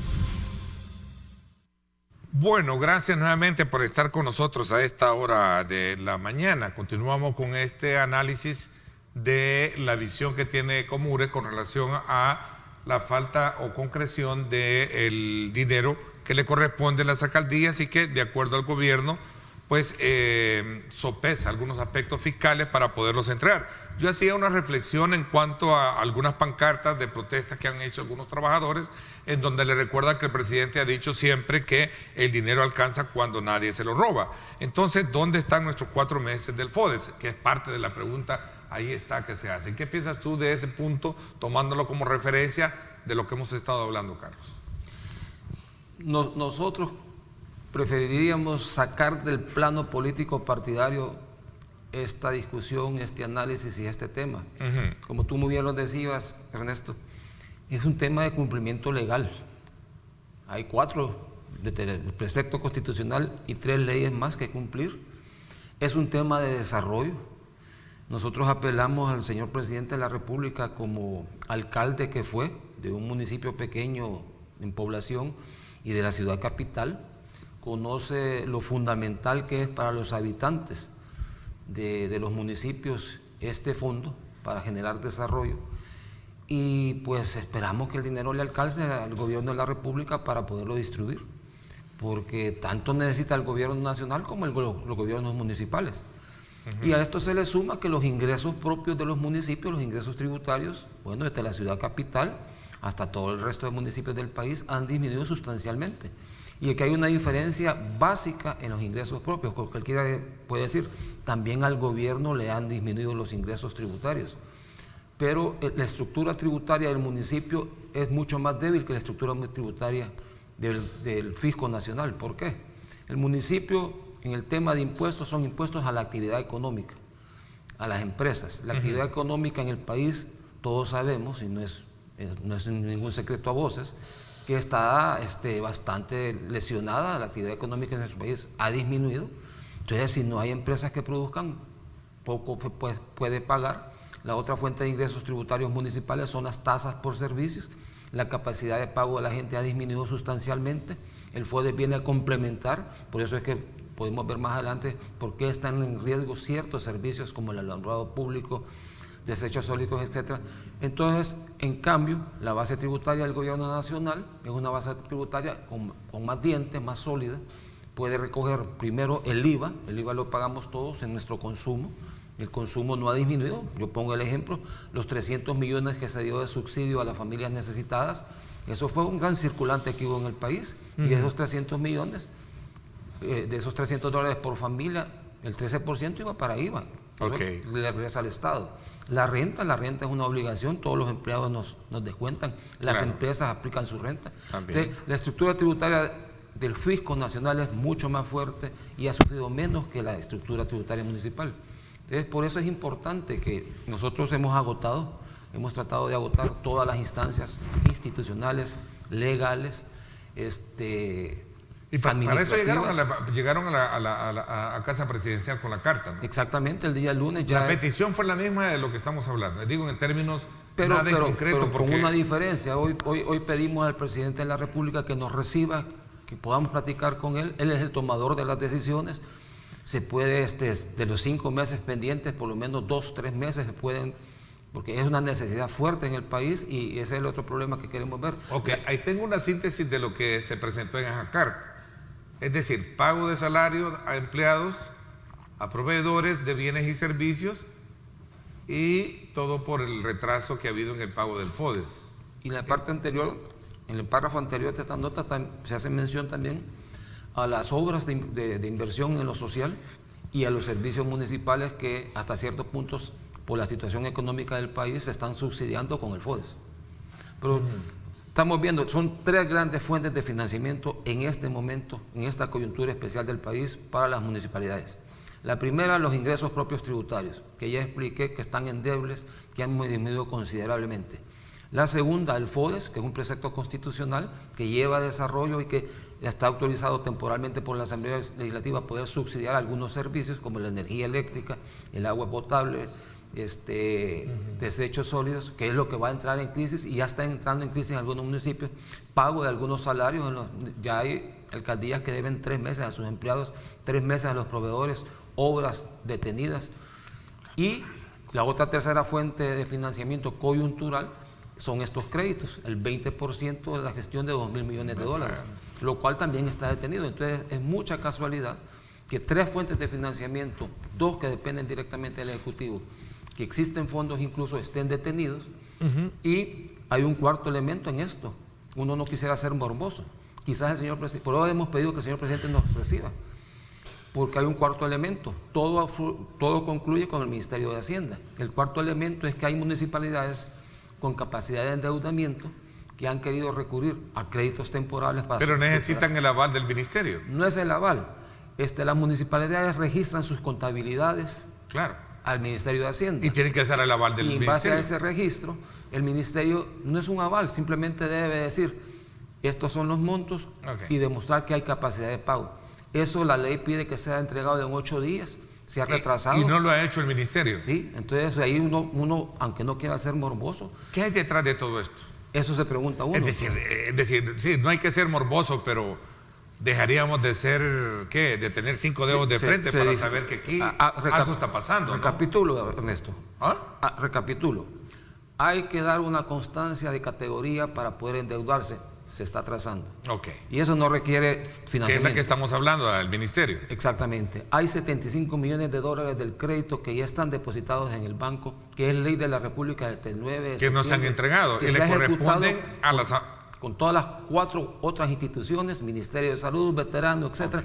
Bueno, gracias nuevamente por estar con nosotros a esta hora de la mañana. Continuamos con este análisis de la visión que tiene Comures con relación a la falta o concreción del dinero que le corresponde a las alcaldías y que, de acuerdo al gobierno, pues sopesa algunos aspectos fiscales para poderlos entregar. yo hacía una reflexión en cuanto a algunas pancartas de protestas que han hecho algunos trabajadores, en donde le recuerda que el presidente ha dicho siempre que el dinero alcanza cuando nadie se lo roba. Entonces, ¿dónde están nuestros 4 meses del FODES? Que es parte de la pregunta, ahí está, que se hace. ¿Qué piensas tú de ese punto, tomándolo como referencia de lo que hemos estado hablando, Carlos? Nosotros preferiríamos sacar del plano político partidario esta discusión, este análisis y este tema. Como tú muy bien lo decías, Ernesto, es un tema de cumplimiento legal. Hay 4 del precepto constitucional y 3 leyes más que cumplir. Es un tema de desarrollo. Nosotros apelamos al señor presidente de la República, como alcalde que fue de un municipio pequeño en población y de la ciudad capital, conoce lo fundamental que es para los habitantes de los municipios este fondo para generar desarrollo, y pues esperamos que el dinero le alcance al gobierno de la República para poderlo distribuir, porque tanto necesita el gobierno nacional como los gobiernos municipales. Y a esto se le suma que los ingresos propios de los municipios, los ingresos tributarios, bueno, desde la ciudad capital hasta todo el resto de municipios del país han disminuido sustancialmente. Y aquí hay una diferencia básica en los ingresos propios, porque cualquiera puede decir, también al gobierno le han disminuido los ingresos tributarios, pero la estructura tributaria del municipio es mucho más débil que la estructura tributaria del fisco nacional. ¿Por qué? El municipio, en el tema de impuestos, son impuestos a la actividad económica, a las empresas. La actividad económica en el país, todos sabemos, y no es ningún secreto a voces, que está bastante lesionada. La actividad económica en nuestro país ha disminuido. Entonces, si no hay empresas que produzcan, poco puede pagar. La otra fuente de ingresos tributarios municipales son las tasas por servicios. La capacidad de pago de la gente ha disminuido sustancialmente. El FODES viene a complementar, por eso es que podemos ver más adelante por qué están en riesgo ciertos servicios como el alumbrado público, desechos sólidos, etc. Entonces, en cambio, la base tributaria del gobierno nacional es una base tributaria con más dientes, más sólida. Puede recoger primero el IVA lo pagamos todos en nuestro consumo. El consumo no ha disminuido. Yo pongo el ejemplo, los 300 millones que se dio de subsidio a las familias necesitadas, eso fue un gran circulante que hubo en el país. Y de esos 300 millones, de esos $300 por familia, el 13% iba para IVA. Okay. Le regresa al Estado. La renta es una obligación, todos los empleados nos descuentan, las empresas aplican su renta. Entonces, la estructura tributaria del fisco nacional es mucho más fuerte y ha sufrido menos que la estructura tributaria municipal. Entonces, por eso es importante que nosotros hemos tratado de agotar todas las instancias institucionales, legales, y para eso llegaron a Casa Presidencial con la carta, ¿no? Exactamente, el día lunes ya... La petición fue la misma de lo que estamos hablando, digo en términos nada en concreto. Pero con una diferencia, hoy pedimos al presidente de la República que nos reciba, que podamos platicar con él. Él es el tomador de las decisiones. Se puede, de los 5 meses pendientes, por lo menos 2, 3 meses se pueden, porque es una necesidad fuerte en el país y ese es el otro problema que queremos ver. Ok, ahí tengo una síntesis de lo que se presentó en esa carta. Es decir, pago de salario a empleados, a proveedores de bienes y servicios, y todo por el retraso que ha habido en el pago del FODES. Y en la parte anterior, en el párrafo anterior de esta nota, se hace mención también a las obras de inversión en lo social y a los servicios municipales que hasta ciertos puntos, por la situación económica del país, se están subsidiando con el FODES. Pero estamos viendo, son 3 grandes fuentes de financiamiento en este momento, en esta coyuntura especial del país para las municipalidades. La primera, los ingresos propios tributarios, que ya expliqué que están endebles, que han disminuido considerablemente. La segunda, el FODES, que es un precepto constitucional que lleva desarrollo y que está autorizado temporalmente por la Asamblea Legislativa a poder subsidiar algunos servicios como la energía eléctrica, el agua potable, desechos sólidos, que es lo que va a entrar en crisis y ya está entrando en crisis en algunos municipios. Pago de algunos salarios, ya hay alcaldías que deben 3 meses a sus empleados, 3 meses a los proveedores, obras detenidas. Y la otra tercera fuente de financiamiento coyuntural son estos créditos, el 20% de la gestión de $2.000 millones, lo cual también está detenido. Entonces es mucha casualidad que 3 fuentes de financiamiento, 2 que dependen directamente del Ejecutivo, que existen fondos incluso estén detenidos. Y hay un cuarto elemento en esto. Uno no quisiera ser morboso. Quizás el señor presidente, por eso hemos pedido que el señor presidente nos reciba, porque hay un cuarto elemento. Todo concluye con el Ministerio de Hacienda. El cuarto elemento es que hay municipalidades con capacidad de endeudamiento que han querido recurrir a créditos temporales para... Pero necesitan el aval del ministerio. No es el aval. Las municipalidades registran sus contabilidades, claro, al Ministerio de Hacienda. Y tienen que dar el aval del ministerio. Y en base a ese registro, el ministerio no es un aval, simplemente debe decir, estos son los montos, y demostrar que hay capacidad de pago. Eso la ley pide que sea entregado en 8 días, se ha retrasado. Y no lo ha hecho el ministerio. Sí, entonces ahí uno, aunque no quiera ser morboso. ¿Qué hay detrás de todo esto? Eso se pregunta uno. Es decir, sí, no hay que ser morboso, pero dejaríamos de ser, ¿qué? De tener 5 dedos de frente para saber que aquí algo está pasando, ¿no? Recapitulo, Ernesto. ¿Ah? Recapitulo. Hay que dar una constancia de categoría para poder endeudarse. Se está atrasando. Ok. Y eso no requiere financiamiento. ¿Qué es la que estamos hablando al ministerio? Exactamente. Hay 75 millones de dólares del crédito que ya están depositados en el banco, que es ley de la República del 9 de que no se han entregado, que le corresponden a las... con todas las 4 otras instituciones, Ministerio de Salud, Veteranos, etcétera,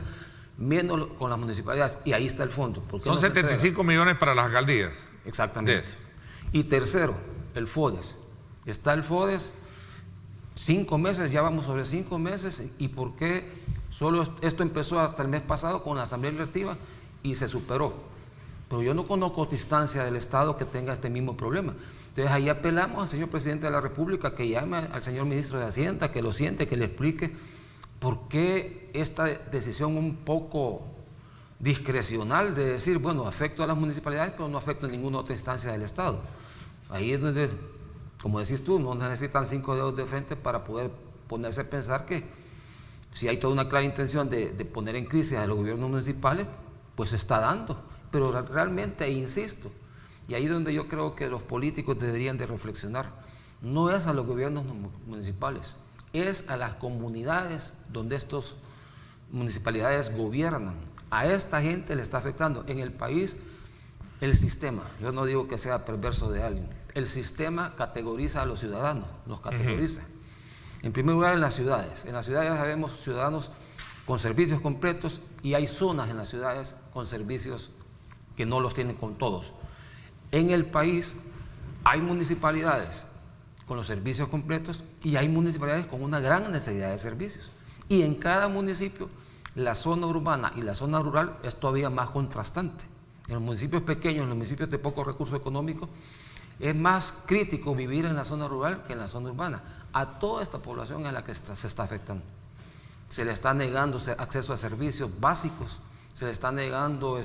menos con las municipalidades, y ahí está el fondo. Son 75 millones para las alcaldías. Exactamente. Y tercero, el FODES. Está el FODES, 5 meses, ya vamos sobre 5 meses, ¿y por qué solo esto empezó hasta el mes pasado con la Asamblea Legislativa y se superó? Pero yo no conozco otra instancia del Estado que tenga este mismo problema. Entonces ahí apelamos al señor Presidente de la República que llame al señor Ministro de Hacienda, que lo siente, que le explique por qué esta decisión un poco discrecional de decir, bueno, afecto a las municipalidades, pero no afecto a ninguna otra instancia del Estado. Ahí es donde, como decís tú, no necesitan 5 dedos de frente para poder ponerse a pensar que si hay toda una clara intención de poner en crisis a los gobiernos municipales, pues se está dando. Pero realmente, insisto, y ahí es donde yo creo que los políticos deberían de reflexionar, no es a los gobiernos municipales, es a las comunidades donde estas municipalidades gobiernan. A esta gente le está afectando. En el país, el sistema, yo no digo que sea perverso de alguien, el sistema categoriza a los ciudadanos, los categoriza. En primer lugar, en las ciudades sabemos ciudadanos con servicios completos y hay zonas en las ciudades con servicios que no los tienen con todos. En el país hay municipalidades con los servicios completos y hay municipalidades con una gran necesidad de servicios. Y en cada municipio, la zona urbana y la zona rural es todavía más contrastante. En los municipios pequeños, en los municipios de poco recurso económico, es más crítico vivir en la zona rural que en la zona urbana. A toda esta población es la que se está afectando. Se le está negando acceso a servicios básicos, se le está negando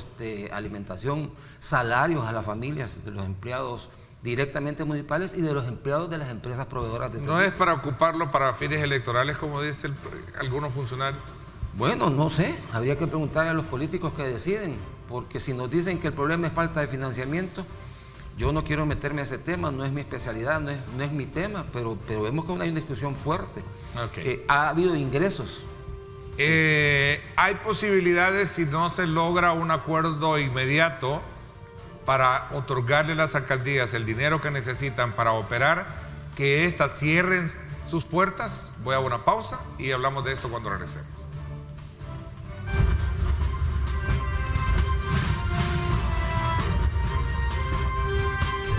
alimentación, salarios a las familias de los empleados directamente municipales y de los empleados de las empresas proveedoras de servicios. ¿No es para ocuparlo para fines electorales, como dicen algunos funcionarios? Bueno, no sé, habría que preguntarle a los políticos que deciden, porque si nos dicen que el problema es falta de financiamiento, yo no quiero meterme a ese tema, no es mi especialidad, no es mi tema, pero vemos que hay una discusión fuerte. Okay. Ha habido ingresos. Hay posibilidades, si no se logra un acuerdo inmediato para otorgarle a las alcaldías el dinero que necesitan para operar, que éstas cierren sus puertas. Voy a una pausa y hablamos de esto cuando regresemos.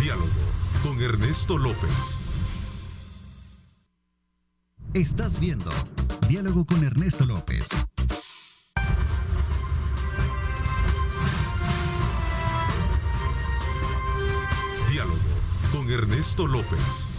Diálogo con Ernesto López. Estás viendo Diálogo con Ernesto López. Diálogo con Ernesto López.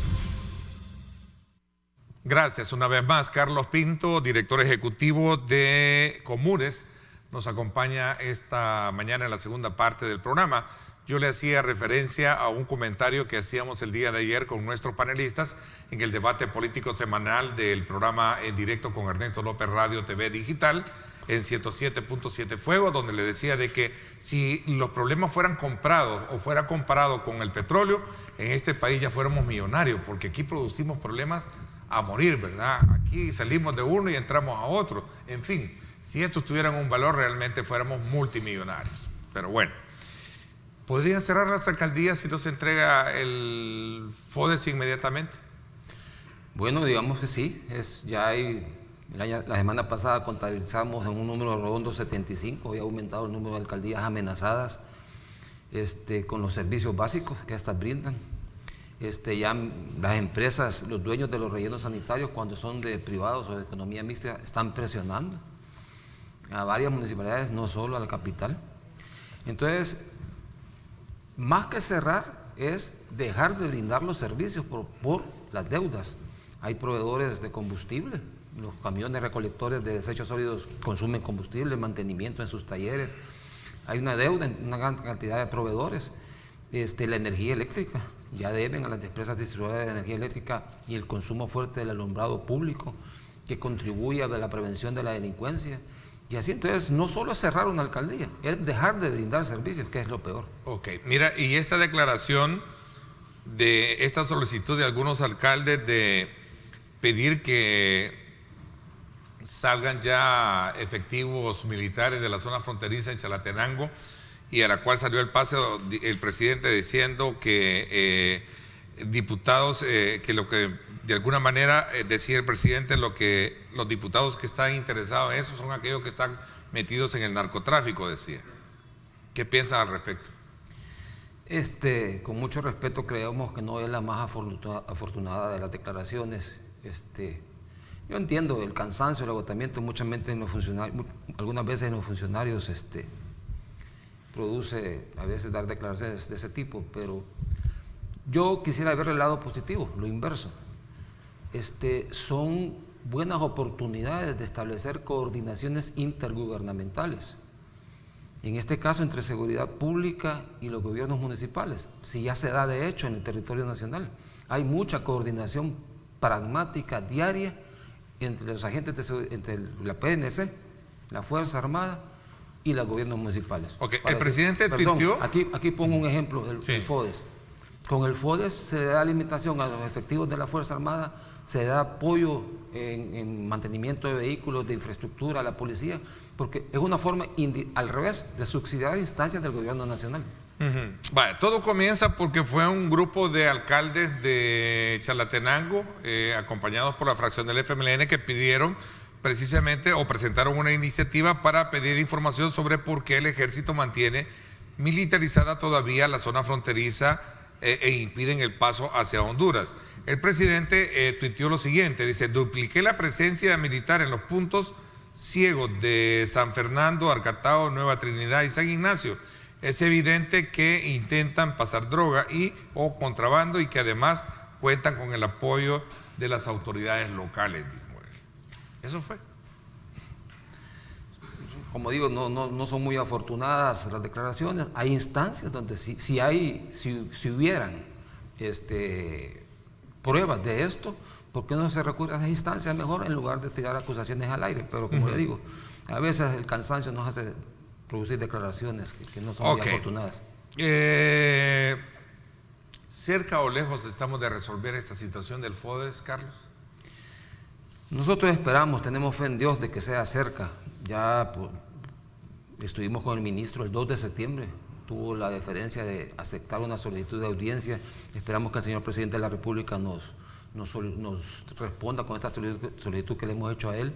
Gracias una vez más. Carlos Pinto, director ejecutivo de Comunes, nos acompaña esta mañana en la segunda parte del programa. Yo le hacía referencia a un comentario que hacíamos el día de ayer con nuestros panelistas en el debate político semanal del programa En Directo con Ernesto López Radio TV Digital en 107.7 Fuego, donde le decía de que si los problemas fueran comprados o fuera comparado con el petróleo, en este país ya fuéramos millonarios, porque aquí producimos problemas a morir, ¿verdad? Aquí salimos de uno y entramos a otro. En fin, si estos tuvieran un valor, realmente fuéramos multimillonarios. Pero bueno. ¿Podrían cerrar las alcaldías si no se entrega el FODES inmediatamente? Bueno, digamos que sí. Ya hay, la semana pasada contabilizamos en un número redondo 75, había aumentado el número de alcaldías amenazadas con los servicios básicos que estas brindan. Ya las empresas, los dueños de los rellenos sanitarios, cuando son de privados o de economía mixta, están presionando a varias municipalidades, no solo a la capital. Entonces, más que cerrar, es dejar de brindar los servicios por las deudas. Hay proveedores de combustible, los camiones recolectores de desechos sólidos consumen combustible, mantenimiento en sus talleres. Hay una deuda en una gran cantidad de proveedores. La energía eléctrica, ya deben a las empresas distribuidoras de energía eléctrica y el consumo fuerte del alumbrado público, que contribuye a la prevención de la delincuencia. Y así, entonces, no solo es cerrar una alcaldía, es dejar de brindar servicios, que es lo peor. Ok, mira, y esta declaración de esta solicitud de algunos alcaldes de pedir que salgan ya efectivos militares de la zona fronteriza en Chalatenango, y a la cual salió el presidente diciendo que diputados, que lo que de alguna manera decía el presidente, los diputados que están interesados en eso son aquellos que están metidos en el narcotráfico, decía. ¿Qué piensas al respecto? Con mucho respeto, creemos que no es la más afortunada de las declaraciones. Yo entiendo el cansancio, el agotamiento, algunas veces en los funcionarios produce a veces dar declaraciones de ese tipo, pero yo quisiera ver el lado positivo, lo inverso. Son buenas oportunidades de establecer coordinaciones intergubernamentales, en este caso entre seguridad pública y los gobiernos municipales, si ya se da de hecho en el territorio nacional. Hay mucha coordinación pragmática diaria entre los agentes entre la PNC, la Fuerza Armada y los gobiernos municipales. Okay. El presidente tuiteó. Aquí pongo un ejemplo del FODES. Con el FODES se le da limitación a los efectivos de la Fuerza Armada, se da apoyo en mantenimiento de vehículos, de infraestructura a la policía, porque es una forma, al revés, de subsidiar instancias del gobierno nacional. Vale, todo comienza porque fue un grupo de alcaldes de Chalatenango, acompañados por la fracción del FMLN, que pidieron precisamente o presentaron una iniciativa para pedir información sobre por qué el ejército mantiene militarizada todavía la zona fronteriza e impiden el paso hacia Honduras. El presidente tuiteó lo siguiente, dice: dupliqué la presencia militar en los puntos ciegos de San Fernando, Arcatao, Nueva Trinidad y San Ignacio. Es evidente que intentan pasar droga o contrabando y que además cuentan con el apoyo de las autoridades locales, dijo él. Eso fue. Como digo, no son muy afortunadas las declaraciones. Hay instancias donde si hubieran pruebas de esto, ¿por qué no se recurre a esas instancias mejor en lugar de tirar acusaciones al aire? Pero como le digo, a veces el cansancio nos hace producir declaraciones que no son muy afortunadas. ¿Cerca o lejos estamos de resolver esta situación del FODES, Carlos? Nosotros esperamos, tenemos fe en Dios de que sea cerca. Ya estuvimos con el ministro el 2 de septiembre, tuvo la deferencia de aceptar una solicitud de audiencia. Esperamos que el señor presidente de la República nos responda con esta solicitud que le hemos hecho a él.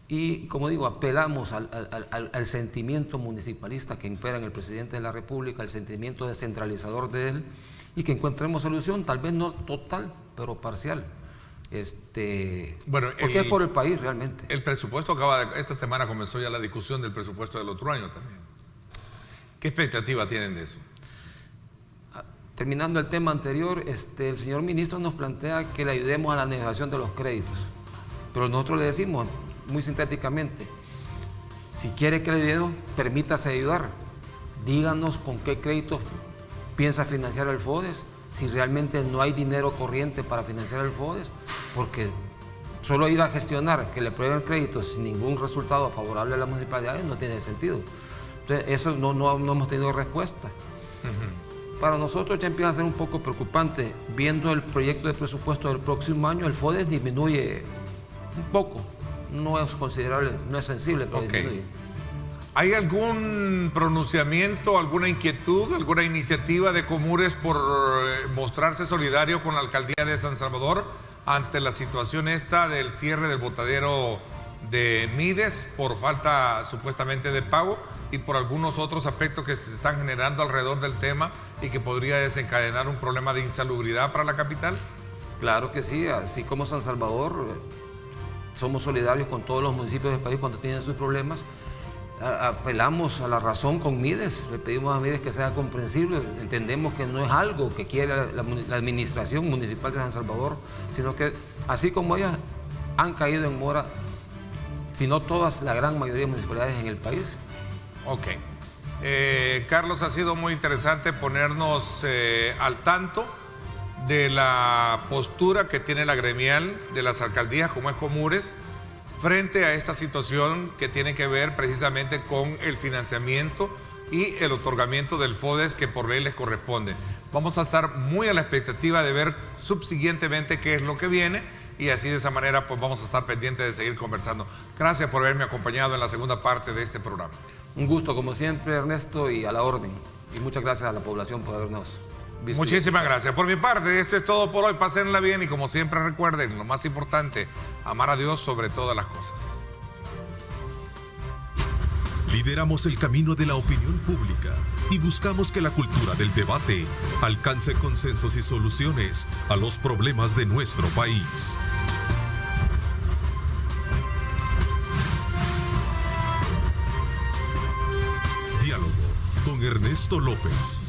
Y como digo, apelamos al sentimiento municipalista que impera en el presidente de la República, al sentimiento descentralizador de él, y que encontremos solución, tal vez no total, pero parcial. Bueno, porque es por el país realmente. El presupuesto esta semana comenzó ya la discusión del presupuesto del otro año también. ¿Qué expectativa tienen de eso? Terminando el tema anterior, el señor ministro nos plantea que le ayudemos a la negociación de los créditos, pero nosotros le decimos muy sintéticamente: si quiere que le ayudemos, permítase ayudar, díganos con qué créditos piensa financiar el FODES, si realmente no hay dinero corriente para financiar el FODES, porque solo ir a gestionar que le prueben créditos sin ningún resultado favorable a las municipalidades no tiene sentido. Entonces, eso no hemos tenido respuesta. Para nosotros ya empieza a ser un poco preocupante. Viendo el proyecto de presupuesto del próximo año, el FODES disminuye un poco. No es considerable, no es sensible, pero disminuye. ¿Hay algún pronunciamiento, alguna inquietud, alguna iniciativa de Comures por mostrarse solidario con la alcaldía de San Salvador ante la situación esta del cierre del botadero de Mides por falta supuestamente de pago y por algunos otros aspectos que se están generando alrededor del tema y que podría desencadenar un problema de insalubridad para la capital? Claro que sí, así como San Salvador, somos solidarios con todos los municipios del país cuando tienen sus problemas. Apelamos a la razón con Mides, le pedimos a Mides que sea comprensible, entendemos que no es algo que quiere la administración municipal de San Salvador, sino que así como ellas han caído en mora, si no todas, la gran mayoría de municipalidades en el país. Ok. Carlos, ha sido muy interesante ponernos al tanto de la postura que tiene la gremial de las alcaldías como es Comures frente a esta situación que tiene que ver precisamente con el financiamiento y el otorgamiento del FODES que por ley les corresponde. Vamos a estar muy a la expectativa de ver subsiguientemente qué es lo que viene y así de esa manera pues vamos a estar pendientes de seguir conversando. Gracias por haberme acompañado en la segunda parte de este programa. Un gusto como siempre, Ernesto, y a la orden. Y muchas gracias a la población por habernos visto. Muchísimas gracias. Por mi parte, esto es todo por hoy. Pásenla bien y como siempre recuerden, lo más importante, amar a Dios sobre todas las cosas. Lideramos el camino de la opinión pública y buscamos que la cultura del debate alcance consensos y soluciones a los problemas de nuestro país. Diálogo con Ernesto López.